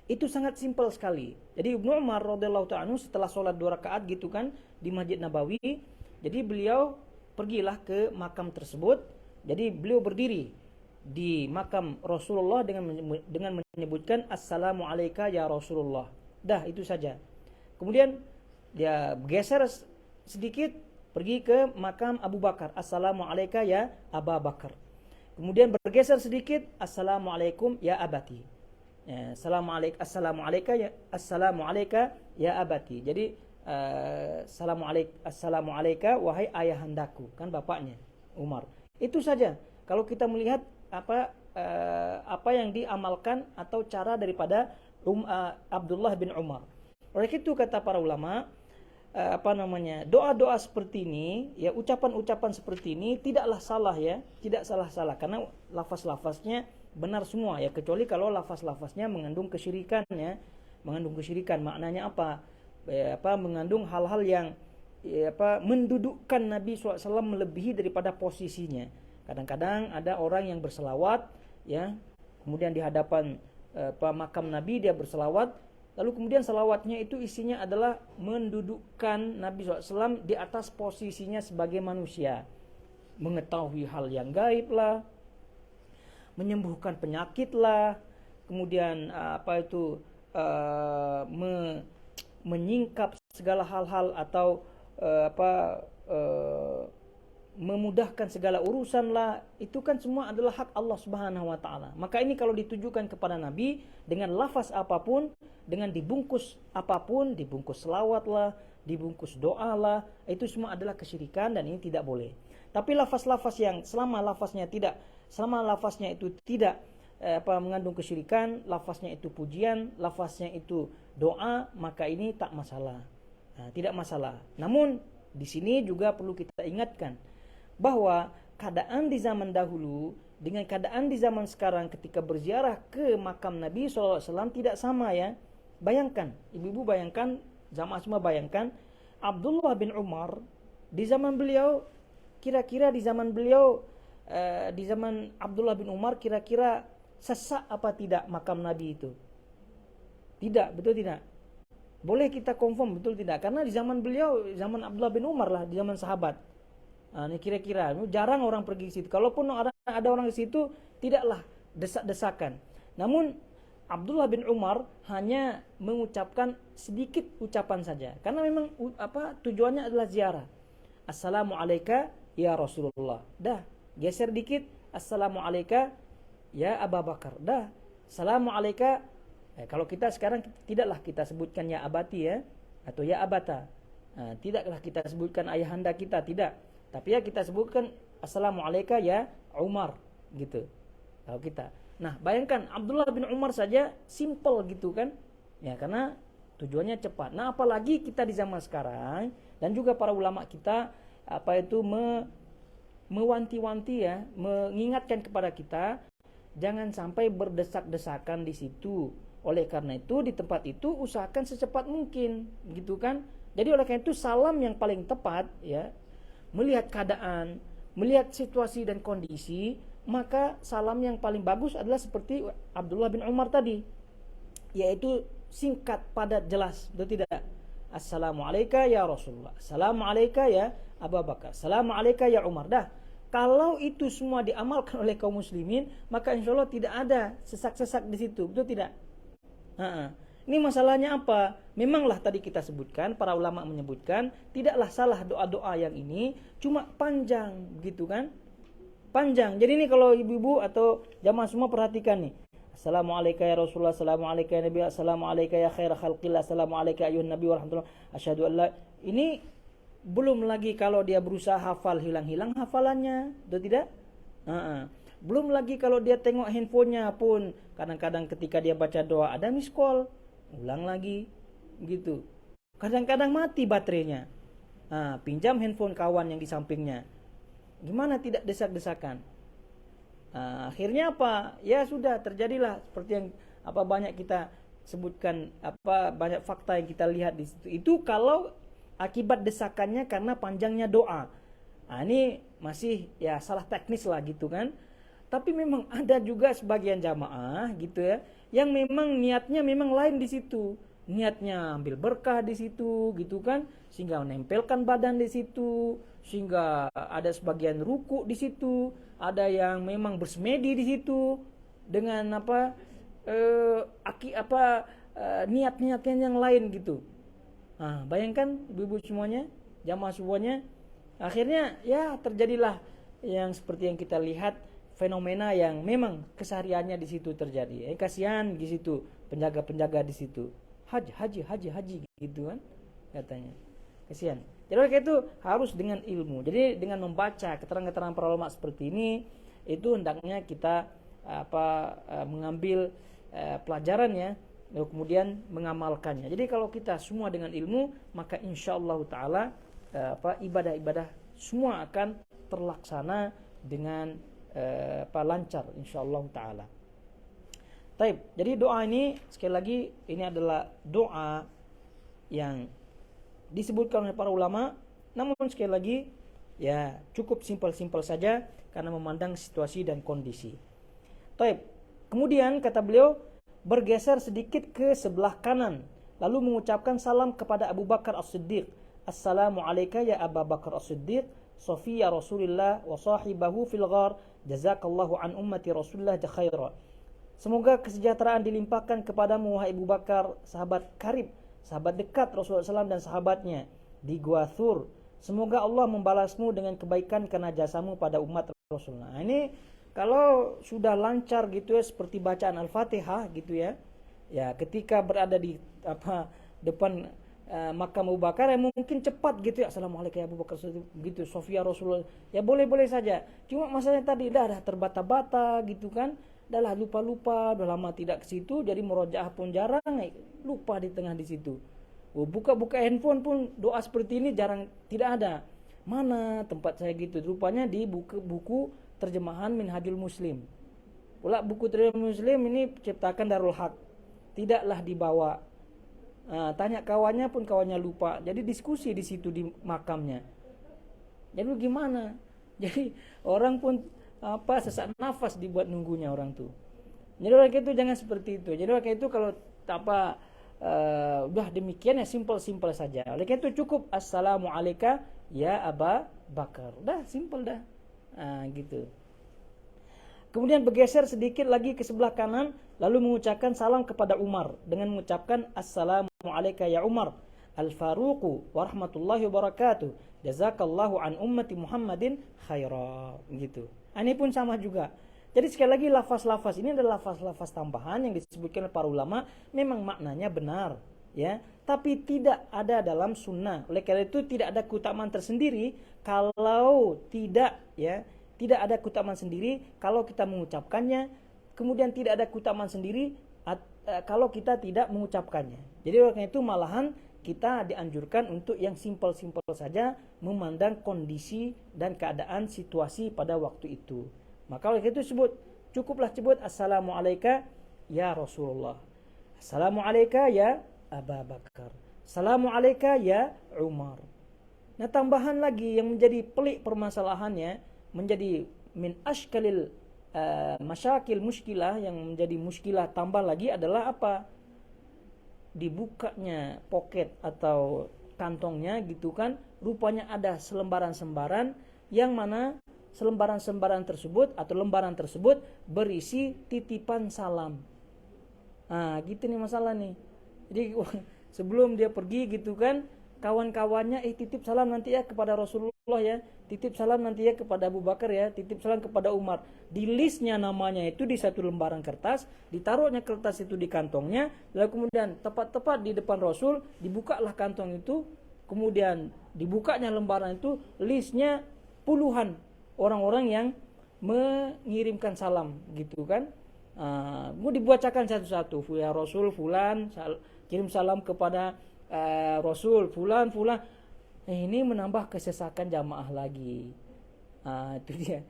itu sangat simpel sekali. Jadi Ibnu Umar radhiyallahu taala anhu setelah sholat 2 rakaat gitu kan di Masjid Nabawi, jadi beliau pergilah ke makam tersebut. Jadi beliau berdiri di makam Rasulullah dengan menyebutkan assalamualaikum ya Rasulullah. Dah itu saja. Kemudian dia geser sedikit pergi ke makam Abu Bakar, assalamualaikum ya Abu Bakar. Kemudian bergeser sedikit, assalamualaikum ya abati. Assalamualaikum ya abati. Jadi assalamualaikum wahai ayahandaku, kan bapaknya Umar. Itu saja. Kalau kita melihat apa yang diamalkan atau cara daripada Abdullah bin Umar. Oleh itu kata para ulama, doa-doa seperti ini ya, ucapan-ucapan seperti ini tidaklah salah ya, tidak salah-salah karena lafaz-lafaznya benar semua ya, kecuali kalau lafaz-lafaznya mengandung kesyirikan ya, mengandung kesyirikan. Maknanya apa? Mengandung hal-hal yang mendudukkan Nabi SAW melebihi daripada posisinya. Kadang-kadang ada orang yang berselawat ya, kemudian di hadapan makam Nabi dia berselawat, lalu kemudian salawatnya itu isinya adalah mendudukkan Nabi SAW di atas posisinya sebagai manusia, mengetahui hal yang gaib lah, menyembuhkan penyakit lah, kemudian menyingkap segala hal-hal atau memudahkan segala urusan lah, itu kan semua adalah hak Allah Subhanahu wa taala. Maka ini kalau ditujukan kepada Nabi dengan lafaz apapun, dengan dibungkus apapun, dibungkus selawat lah, dibungkus doa lah, itu semua adalah kesyirikan dan ini tidak boleh. Tapi lafaz-lafaz yang selama lafaznya itu tidak mengandung kesyirikan, lafaznya itu pujian, lafaznya itu doa, maka ini tak masalah. Tidak masalah. Namun di sini juga perlu kita ingatkan bahwa keadaan di zaman dahulu dengan keadaan di zaman sekarang ketika berziarah ke makam Nabi SAW tidak sama ya. Bayangkan, ibu-ibu bayangkan, jamaah semua bayangkan, Abdullah bin Umar di zaman beliau, kira-kira di zaman beliau, di zaman Abdullah bin Umar kira-kira sesak apa tidak makam Nabi itu? Tidak, betul tidak? Boleh kita confirm betul tidak? Karena di zaman beliau, zaman Abdullah bin Umar lah, di zaman sahabat. Ini kira-kira jarang orang pergi ke situ. Kalaupun ada orang di situ, tidaklah desak-desakan. Namun Abdullah bin Umar hanya mengucapkan sedikit ucapan saja, karena memang tujuannya adalah ziarah. Assalamu alayka ya Rasulullah. Dah, geser dikit. Assalamu alayka ya Abu Bakar. Dah. Assalamu alayka. Kalau kita sekarang tidaklah kita sebutkan ya abati ya, atau ya abata. Tidaklah kita sebutkan ayahanda kita, tidak. Tapi ya kita sebutkan Assalamu alayka ya Umar gitu. Kalau kita. Nah, bayangkan Abdullah bin Umar saja simple gitu kan. Ya, karena tujuannya cepat. Nah, apalagi kita di zaman sekarang dan juga para ulama kita mewanti-wanti ya, mengingatkan kepada kita jangan sampai berdesak-desakan di situ. Oleh karena itu di tempat itu usahakan secepat mungkin gitu kan. Jadi oleh karena itu salam yang paling tepat ya, melihat keadaan, melihat situasi dan kondisi, maka salam yang paling bagus adalah seperti Abdullah bin Umar tadi, yaitu singkat, padat, jelas, betul tidak? Assalamu alayka ya Rasulullah, Assalamu alayka ya Abu Bakar, Assalamu alayka ya Umar. Dah, kalau itu semua diamalkan oleh kaum muslimin, maka insya Allah tidak ada sesak-sesak di situ, betul tidak? Ini masalahnya apa? Memanglah tadi kita sebutkan, para ulama menyebutkan, tidaklah salah doa-doa yang ini, cuma panjang gitu kan? Panjang. Jadi ini kalau ibu-ibu atau jamaah semua perhatikan nih. Assalamualaikum ya Rasulullah, assalamualaikum ya Nabi, assalamualaikum ya khair khalqillah, assalamualaikum ayuhan Nabi warahmatullah, asyhadu an la. Ini belum lagi kalau dia berusaha hafal, hilang-hilang hafalannya, betul tidak? Belum lagi kalau dia tengok handphonenya pun, kadang-kadang ketika dia baca doa ada miss call, ulang lagi gitu. Kadang-kadang mati baterainya. Pinjam handphone kawan yang di sampingnya. Gimana tidak desak-desakan? Akhirnya apa? Ya sudah, terjadilah seperti yang banyak kita sebutkan, banyak fakta yang kita lihat di situ. Itu kalau akibat desakannya karena panjangnya doa. Ini masih ya salah teknis lah gitu kan. Tapi memang ada juga sebagian jamaah gitu ya, yang memang niatnya memang lain di situ. Niatnya ambil berkah di situ gitu kan, sehingga menempelkan badan di situ, sehingga ada sebagian ruku di situ, ada yang memang bersemedi di situ dengan niat-niatnya yang lain gitu. Bayangkan ibu-ibu semuanya, jamaah semuanya, akhirnya ya terjadilah yang seperti yang kita lihat, fenomena yang memang kesehariannya di situ terjadi. Kasihan di situ penjaga-penjaga di situ. Haji gitu kan katanya. Kasihan. Jadi kayak itu harus dengan ilmu. Jadi dengan membaca keterangan-keterangan para ulama seperti ini, itu hendaknya kita mengambil pelajarannya, kemudian mengamalkannya. Jadi kalau kita semua dengan ilmu, maka insyaallah taala ibadah-ibadah semua akan terlaksana dengan lancar insyaallah taala. Taib. Jadi doa ini sekali lagi ini adalah doa yang disebutkan oleh para ulama, namun sekali lagi ya cukup simpel-simpel saja karena memandang situasi dan kondisi. Taib. Kemudian kata beliau bergeser sedikit ke sebelah kanan lalu mengucapkan salam kepada Abu Bakar As-Siddiq. Assalamu alayka ya Abu Bakar As-Siddiq, Safiyya Rasulillah wa sahibahu fil ghar, jazakallahu an ummati Rasulillah khaira. Semoga kesejahteraan dilimpahkan kepadamu wahai Abu Bakar, sahabat karib, sahabat dekat Rasulullah SAW dan sahabatnya. di Gua Thur. Semoga Allah membalasmu dengan kebaikan karena jasamu pada umat Rasul. Nah, ini kalau sudah lancar gitu ya seperti bacaan Al-Fatihah gitu ya. Ya, ketika berada di depan makam Abu Bakar ya mungkin cepat gitu ya. Assalamualaikum ya Abu Bakar gitu. Sofia Rasulullah. Ya boleh-boleh saja. Cuma masalahnya tadi dah terbata-bata gitu kan. Dah lah lupa-lupa, udah lama tidak ke situ jadi murojaah pun jarang, lupa di tengah di situ. Buka-buka handphone pun doa seperti ini jarang, tidak ada. Mana tempat saya gitu? Rupanya di buku terjemahan Minhajul Muslim. Pula buku terjemahan Muslim ini ciptakan Darul Haq. Tidaklah dibawa. Tanya kawannya pun kawannya lupa. Jadi diskusi di situ di makamnya. Jadi gimana? Jadi orang pun sesak nafas dibuat nunggunya orang tuh. Jadi orang itu jangan seperti itu. Jadi orang itu kalau udah demikian ya simple saja. Oleh karena itu cukup assalamualaikum ya Aba Bakar. Udah simple dah. Gitu. Kemudian bergeser sedikit lagi ke sebelah kanan lalu mengucapkan salam kepada Umar dengan mengucapkan assalamualaikum ya Umar al-Faruqu wa rahmatullahi wa barakatuh. Jazakallahu an ummati Muhammadin khaira. Gitu. Ini pun sama juga. Jadi sekali lagi lafaz-lafaz ini adalah lafaz-lafaz tambahan yang disebutkan oleh para ulama, memang maknanya benar, ya, tapi tidak ada dalam sunnah. Oleh karena itu tidak ada keutamaan tersendiri kalau tidak ada keutamaan sendiri kalau kita mengucapkannya, kemudian tidak ada keutamaan sendiri kalau kita tidak mengucapkannya. Jadi oleh karena itu malahan kita dianjurkan untuk yang simpel-simpel saja, memandang kondisi dan keadaan situasi pada waktu itu. Maka oleh itu cukuplah sebut assalamualaikum ya Rasulullah. Assalamualaikum ya Abu Bakar. Assalamualaikum ya Umar. Nah, tambahan lagi yang menjadi pelik permasalahannya, menjadi min ashkalil masyakil muskilah, yang menjadi muskilah tambah lagi adalah apa? Dibukanya poket atau kantongnya gitu kan, rupanya ada selembaran-sembaran yang mana selembaran-sembaran tersebut atau lembaran tersebut berisi titipan salam. Gitu nih masalah nih. Jadi sebelum dia pergi gitu kan, kawan-kawannya titip salam nanti ya kepada Rasulullah ya, titip salam nanti ya kepada Abu Bakar ya, titip salam kepada Umar. Di listnya namanya itu di satu lembaran kertas, ditaruhnya kertas itu di kantongnya, lalu kemudian tepat-tepat di depan Rasul dibukalah kantong itu, kemudian dibukanya lembaran itu, listnya puluhan orang-orang yang mengirimkan salam gitu kan. Mau dibacakan satu-satu, ya Rasul fulan kirim salam kepada Rasul fulan. Ini menambah kesesakan jamaah lagi. Itu dia.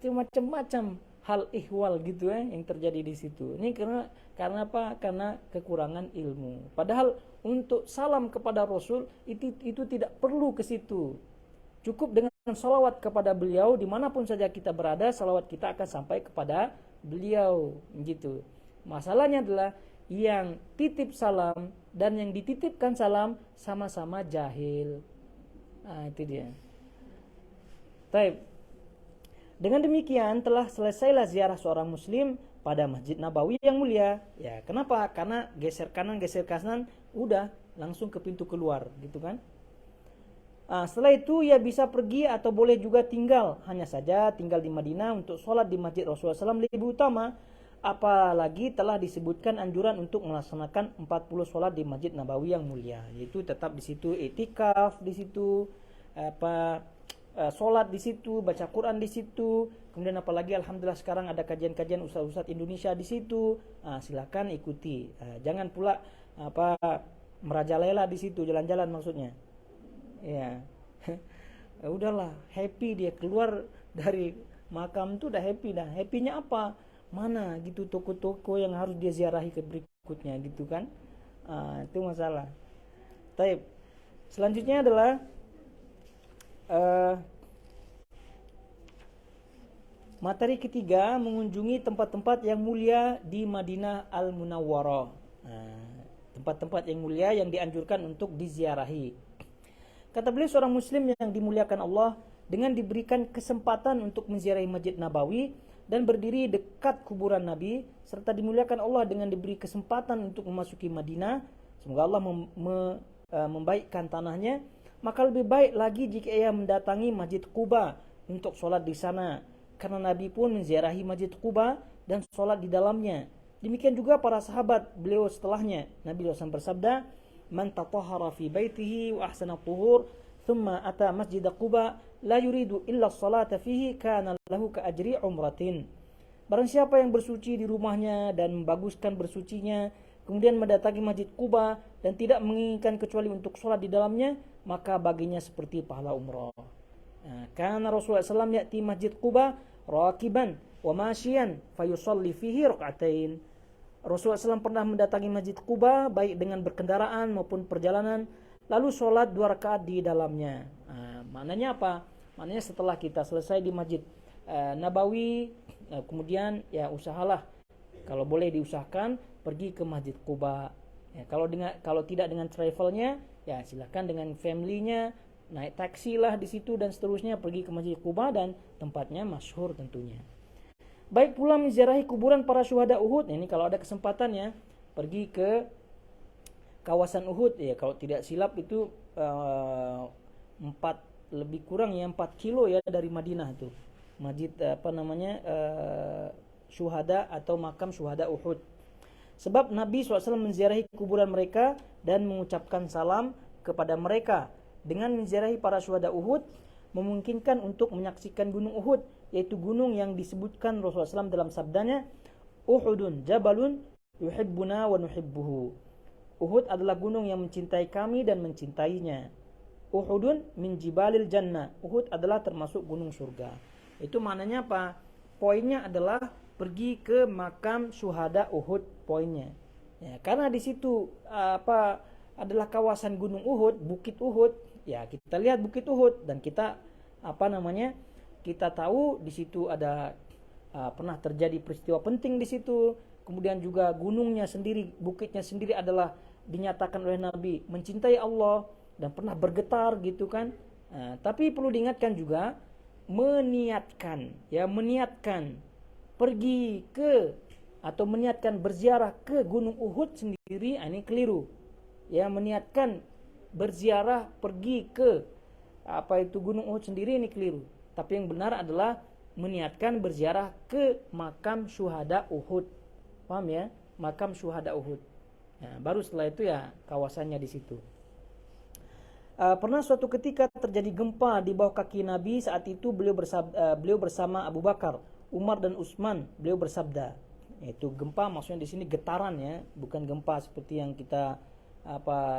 Itu macam-macam hal ihwal gitu yang terjadi di situ. Ini karena apa? Karena kekurangan ilmu. Padahal untuk salam kepada Rasul itu tidak perlu ke situ. Cukup dengan salawat kepada beliau, dimanapun saja kita berada, salawat kita akan sampai kepada beliau gitu. Masalahnya adalah yang titip salam dan yang dititipkan salam sama-sama jahil. Itu dia. Baik. Dengan demikian telah selesailah ziarah seorang muslim pada Masjid Nabawi yang mulia. Ya, kenapa? Karena geser kanan, udah langsung ke pintu keluar gitu kan. Setelah itu ia bisa pergi atau boleh juga tinggal. Hanya saja tinggal di Madinah untuk sholat di Masjid Rasulullah SAW lebih utama. Apalagi telah disebutkan anjuran untuk melaksanakan 40 sholat di Masjid Nabawi yang mulia. Yaitu tetap di situ i'tikaf di situ, sholat di situ, baca Quran di situ. Kemudian apalagi alhamdulillah sekarang ada kajian-kajian ustaz-ustaz Indonesia di situ. Silakan ikuti. Jangan pula merajalela di situ, jalan-jalan maksudnya. Ya. Udahlah, happy dia keluar dari makam itu udah happy dah. Happynya apa? Mana gitu toko-toko yang harus dia ziarahi ke berikutnya gitu kan. Itu masalah. Taib. Selanjutnya adalah materi ketiga, mengunjungi tempat-tempat yang mulia di Madinah Al-Munawwarah. Tempat-tempat yang mulia yang dianjurkan untuk diziarahi. Kata beliau, seorang muslim yang dimuliakan Allah dengan diberikan kesempatan untuk menziarahi Masjid Nabawi dan berdiri dekat kuburan Nabi, serta dimuliakan Allah dengan diberi kesempatan untuk memasuki Madinah, semoga Allah membaikkan tanahnya, maka lebih baik lagi jika ia mendatangi Masjid Quba untuk sholat di sana, karena Nabi pun menziarahi Masjid Quba dan sholat di dalamnya. Demikian juga para sahabat beliau setelahnya. Nabi SAW bersabda, "Man tatahhara fi baitihi wa ahsana tuhur, thumma ata Masjid Quba, la yuridu illa salata fihi, kana lahu ka ajri umratin." Barang siapa yang bersuci di rumahnya dan membaguskan bersucinya, kemudian mendatangi Masjid Quba dan tidak menginginkan kecuali untuk sholat di dalamnya, maka baginya seperti pahala umrah. Karena Rasulullah SAW ya'ti Masjid Quba rakiban wa masyian fayusalli fihi rak'atain. Rasulullah SAW pernah mendatangi Masjid Quba baik dengan berkendaraan maupun perjalanan, lalu sholat 2 rakaat di dalamnya. Maknanya apa? Maknanya setelah kita selesai di Masjid Nabawi, kemudian ya usahalah, kalau boleh diusahakan pergi ke Masjid Quba. Ya, kalau tidak dengan travelnya, ya silakan dengan family-nya naik taksi lah di situ dan seterusnya pergi ke Masjid Quba, dan tempatnya masyhur tentunya. Baik pula menziarahi kuburan para syuhada Uhud. Ini kalau ada kesempatan ya, pergi ke kawasan Uhud ya, kalau tidak silap itu 4 lebih kurang ya 4 kilo ya dari Madinah itu. Masjid syuhada atau makam syuhada Uhud. Sebab Nabi SAW menziarahi kuburan mereka dan mengucapkan salam kepada mereka. Dengan menziarahi para syuhada Uhud memungkinkan untuk menyaksikan gunung Uhud, yaitu gunung yang disebutkan Rasulullah SAW dalam sabdanya, "Uhudun jabalun yuhibbuna wa nuhibbuhu." Uhud adalah gunung yang mencintai kami dan mencintainya. Uhudun min jibalil jannah. Uhud adalah termasuk gunung surga. Itu maknanya apa? Poinnya adalah pergi ke makam syuhada Uhud, poinnya. Ya, karena di situ adalah kawasan gunung Uhud, bukit Uhud. Ya, kita lihat bukit Uhud dan kita kita tahu di situ ada pernah terjadi peristiwa penting di situ. Kemudian juga gunungnya sendiri, bukitnya sendiri adalah dinyatakan oleh Nabi mencintai Allah dan pernah bergetar gitu kan. Tapi perlu diingatkan juga, meniatkan pergi ke atau meniatkan berziarah ke gunung Uhud sendiri, ini keliru. Ya, meniatkan berziarah pergi ke gunung Uhud sendiri, ini keliru. Tapi yang benar adalah meniatkan berziarah ke makam syuhada Uhud. Paham ya? Makam syuhada Uhud. Nah, baru setelah itu ya kawasannya di situ. Pernah suatu ketika terjadi gempa di bawah kaki Nabi. Saat itu beliau bersama Abu Bakar, Umar dan Utsman. Beliau bersabda, itu gempa maksudnya di sini getaran ya, bukan gempa seperti yang kita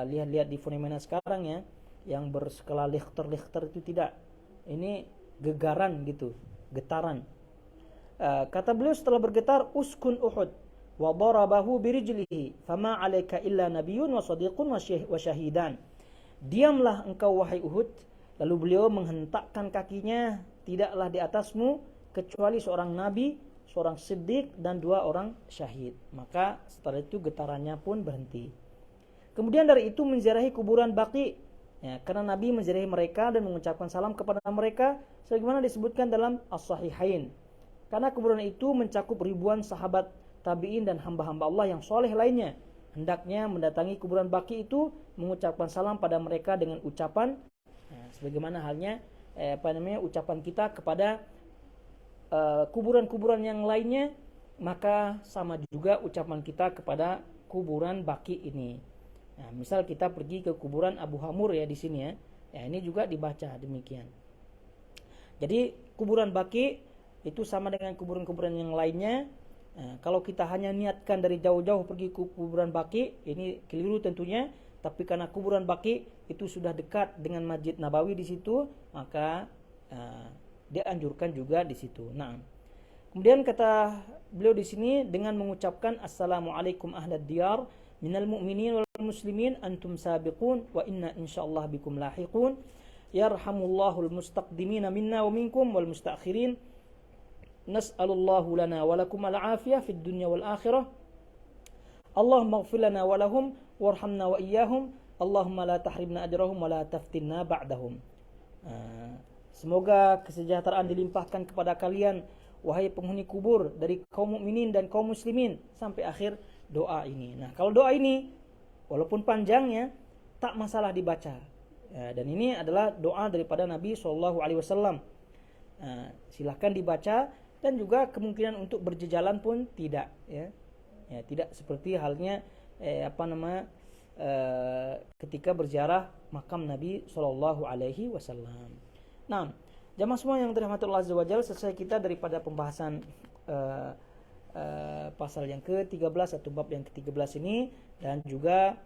lihat-lihat di fenomena sekarang ya, yang berskala Richter itu tidak. Ini gegaran gitu, getaran. Kata beliau setelah bergetar, "Uskun Uhud wa darabahu birijlihi, fama 'alaika illa nabiyyun wa shadiqun wa syahidan." Diamlah engkau wahai Uhud. Lalu beliau menghentakkan kakinya, tidaklah di atasmu kecuali seorang nabi, seorang siddiq dan 2 orang syahid. Maka setelah itu getarannya pun berhenti. Kemudian dari itu menziarahi kuburan Baqi, ya, karena Nabi menziarahi mereka dan mengucapkan salam kepada mereka sebagaimana disebutkan dalam As-Sahihain. Karena kuburan itu mencakup ribuan sahabat, tabi'in dan hamba-hamba Allah yang soleh lainnya. Hendaknya mendatangi kuburan Baqi itu, mengucapkan salam pada mereka dengan ucapan sebagaimana halnya ucapan kita kepada kuburan-kuburan yang lainnya, maka sama juga ucapan kita kepada kuburan Baqi ini. Nah, misal kita pergi ke kuburan Abu Hamur ya di sini ya. Ya, ini juga dibaca demikian. Jadi kuburan Baqi itu sama dengan kuburan-kuburan yang lainnya. Nah, kalau kita hanya niatkan dari jauh-jauh pergi ke kuburan Baqi, ini keliru tentunya. Tapi karena kuburan Baqi itu sudah dekat dengan Masjid Nabawi di situ, maka dia anjurkan juga di situ. Nah, kemudian kata beliau di sini dengan mengucapkan assalamualaikum ahlad diyar minal mu'minin wal muslimin antum sabiqun wa inna insyaallah bikum lahiqun yarhamullahul mustaqdimina minna wa minkum wal mustaakhirin. Nas'alullahu lana wa lakum al-afiyah fid dunya wal akhirah. Allahumma ighfir lana wa lahum warhamna wa iyyahum. Allahumma la tahrimna ajrahum wa la taftinna ba'dahum. Semoga kesejahteraan dilimpahkan kepada kalian wahai penghuni kubur dari kaum mukminin dan kaum muslimin, sampai akhir doa ini. Nah, kalau doa ini walaupun panjangnya tak masalah dibaca. Dan ini adalah doa daripada Nabi SAW. Silahkan dibaca, dan juga kemungkinan untuk berjejalan pun tidak, ya. Tidak seperti halnya ketika berziarah makam Nabi SAW. Nah, jamaah semua yang dirahmati Allah Azza wa Jalla, selesai kita daripada pembahasan pasal yang ke-13 atau bab yang ke-13 ini, dan juga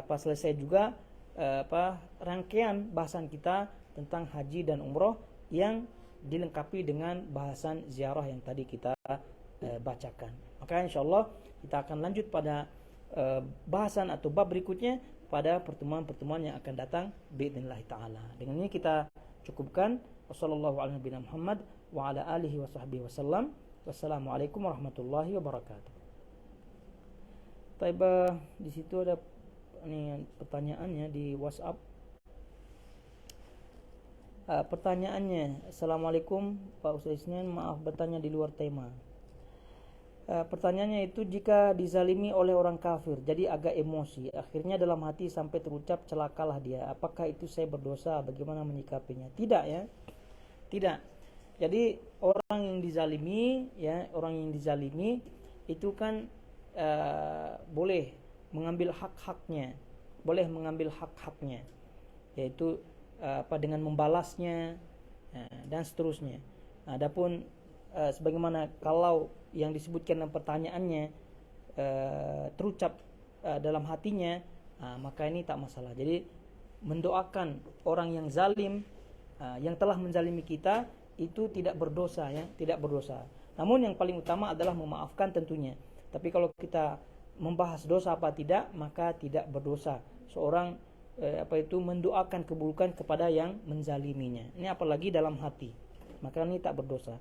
selesai juga rangkaian bahasan kita tentang haji dan umroh yang dilengkapi dengan bahasan ziarah yang tadi kita bacakan. Maka insyaallah kita akan lanjut pada bahasan atau bab berikutnya pada pertemuan-pertemuan yang akan datang biidznillah taala. Dengan ini kita cukupkan. Wassallallahu ala nabiyina Muhammad wa ala alihi wa sahbihi wasallam. Wassalamualaikum warahmatullahi wabarakatuh. Taibah, di situ ada pertanyaannya di WhatsApp. Pertanyaannya, Assalamualaikum Pak Ustaz Isnin, maaf bertanya di luar tema. Pertanyaannya itu, jika dizalimi oleh orang kafir jadi agak emosi, akhirnya dalam hati sampai terucap celakalah dia, apakah itu saya berdosa? Bagaimana menyikapinya? Tidak, ya. Tidak. Jadi orang yang dizalimi, ya, orang yang dizalimi itu kan boleh mengambil hak-haknya, yaitu dengan membalasnya dan seterusnya. Adapun sebagaimana kalau yang disebutkan dalam pertanyaannya terucap dalam hatinya, maka ini tak masalah. Jadi mendoakan orang yang zalim, yang telah menzalimi kita, itu tidak berdosa, ya, tidak berdosa. Namun yang paling utama adalah memaafkan tentunya. Tapi kalau kita membahas dosa apa tidak, maka tidak berdosa seorang mendoakan keburukan kepada yang menzaliminya. Ini apalagi dalam hati, maka ini tak berdosa.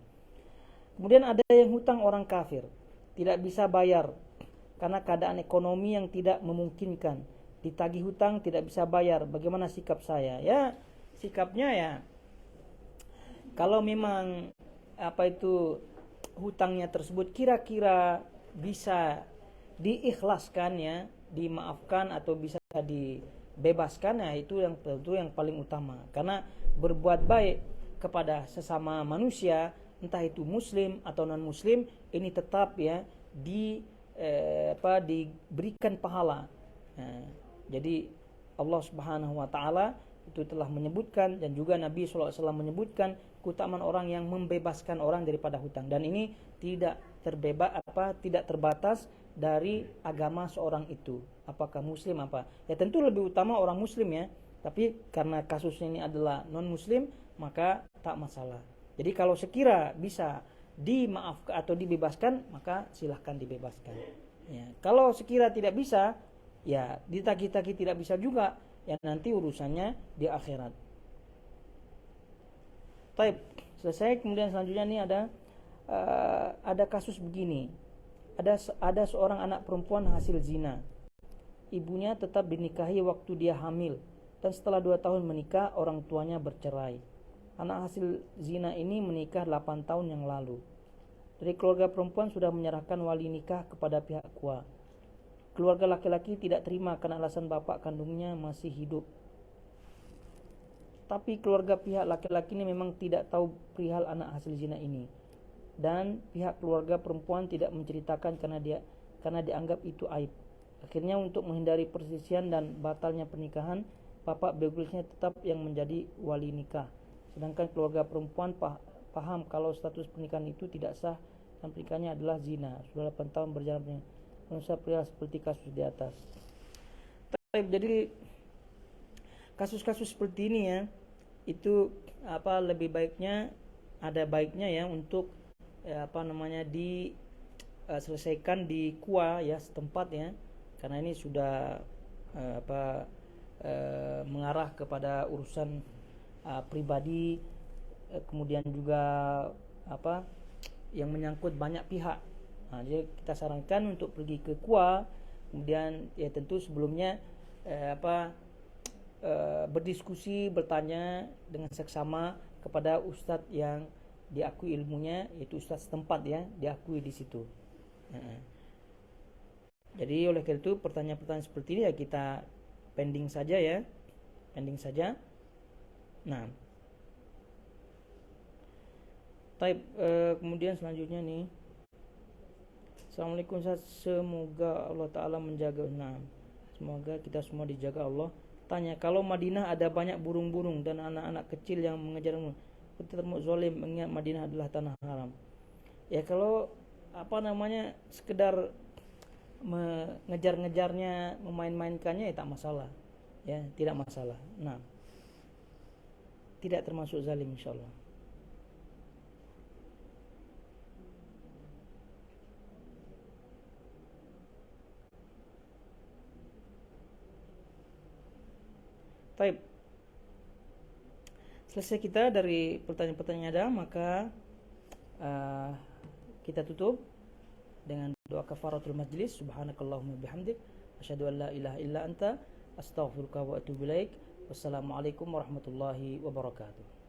Kemudian ada yang hutang orang kafir, tidak bisa bayar karena keadaan ekonomi yang tidak memungkinkan. Ditagih hutang tidak bisa bayar, bagaimana sikap saya? Ya, sikapnya ya, kalau memang hutangnya tersebut kira-kira bisa diikhlaskan, ya, dimaafkan atau bisa dibebaskan, ya, itu yang tentu yang paling utama. Karena berbuat baik kepada sesama manusia, entah itu muslim atau non muslim, ini tetap, ya, diberikan pahala. Jadi Allah Subhanahu wa taala itu telah menyebutkan, dan juga Nabi SAW menyebutkan keutamaan orang yang membebaskan orang daripada hutang, dan ini tidak terbatas dari agama seorang itu, apakah muslim apa. Ya tentu lebih utama orang muslim, ya. Tapi karena kasusnya ini adalah non muslim, maka tak masalah. Jadi kalau sekira bisa dimaafkan atau dibebaskan, maka silahkan dibebaskan. Ya, kalau sekira tidak bisa, ya ditagih-tagih tidak bisa juga, ya nanti urusannya di akhirat. Baik, selesai. Kemudian selanjutnya ini ada kasus begini. Ada seorang anak perempuan hasil zina. Ibunya tetap dinikahi waktu dia hamil, dan setelah 2 tahun menikah orang tuanya bercerai. Anak hasil zina ini menikah 8 tahun yang lalu. Dari keluarga perempuan sudah menyerahkan wali nikah kepada pihak KUA. Keluarga laki-laki tidak terima karena alasan bapak kandungnya masih hidup. Tapi keluarga pihak laki-laki ini memang tidak tahu perihal anak hasil zina ini, dan pihak keluarga perempuan tidak menceritakan karena dianggap itu aib. Akhirnya untuk menghindari perselisihan dan batalnya pernikahan, bapak biologisnya tetap yang menjadi wali nikah. Sedangkan keluarga perempuan paham kalau status pernikahan itu tidak sah dan pernikahannya adalah zina. Sudah 8 tahun berjalan pernikahan seperti kasus di atas. Jadi kasus-kasus seperti ini, ya, itu lebih baiknya, ada baiknya, ya, untuk diselesaikan di KUA, ya, setempat, ya, karena ini sudah mengarah kepada urusan pribadi, kemudian juga yang menyangkut banyak pihak. Jadi kita sarankan untuk pergi ke KUA, kemudian ya tentu sebelumnya berdiskusi, bertanya dengan seksama kepada ustadz yang diakui ilmunya, yaitu ustadz setempat, ya, diakui di situ. Jadi oleh karena itu pertanyaan-pertanyaan seperti ini, ya, kita pending saja, ya, pending saja. Nah, kemudian selanjutnya nih, Assalamualaikum Ustaz, semoga Allah Ta'ala menjaga. Nah, semoga kita semua dijaga Allah. Tanya, kalau Madinah ada banyak burung-burung dan anak-anak kecil yang mengejar, kita termasuk zalim mengingat Madinah adalah tanah haram. Ya kalau sekedar mengejar-ngejarnya, memain-mainkannya, ya tak masalah. Ya, tidak masalah. Nah, tidak termasuk zalim insyaallah. Taib. Selesai kita dari pertanyaan-pertanyaan ada, maka kita tutup dengan doa kafaratul majlis. Subhanakallahumma bihamdik asyhadu an la ilaha illa anta astaghfiruka wa atubu ilaik. Wassalamualaikum warahmatullahi wabarakatuh.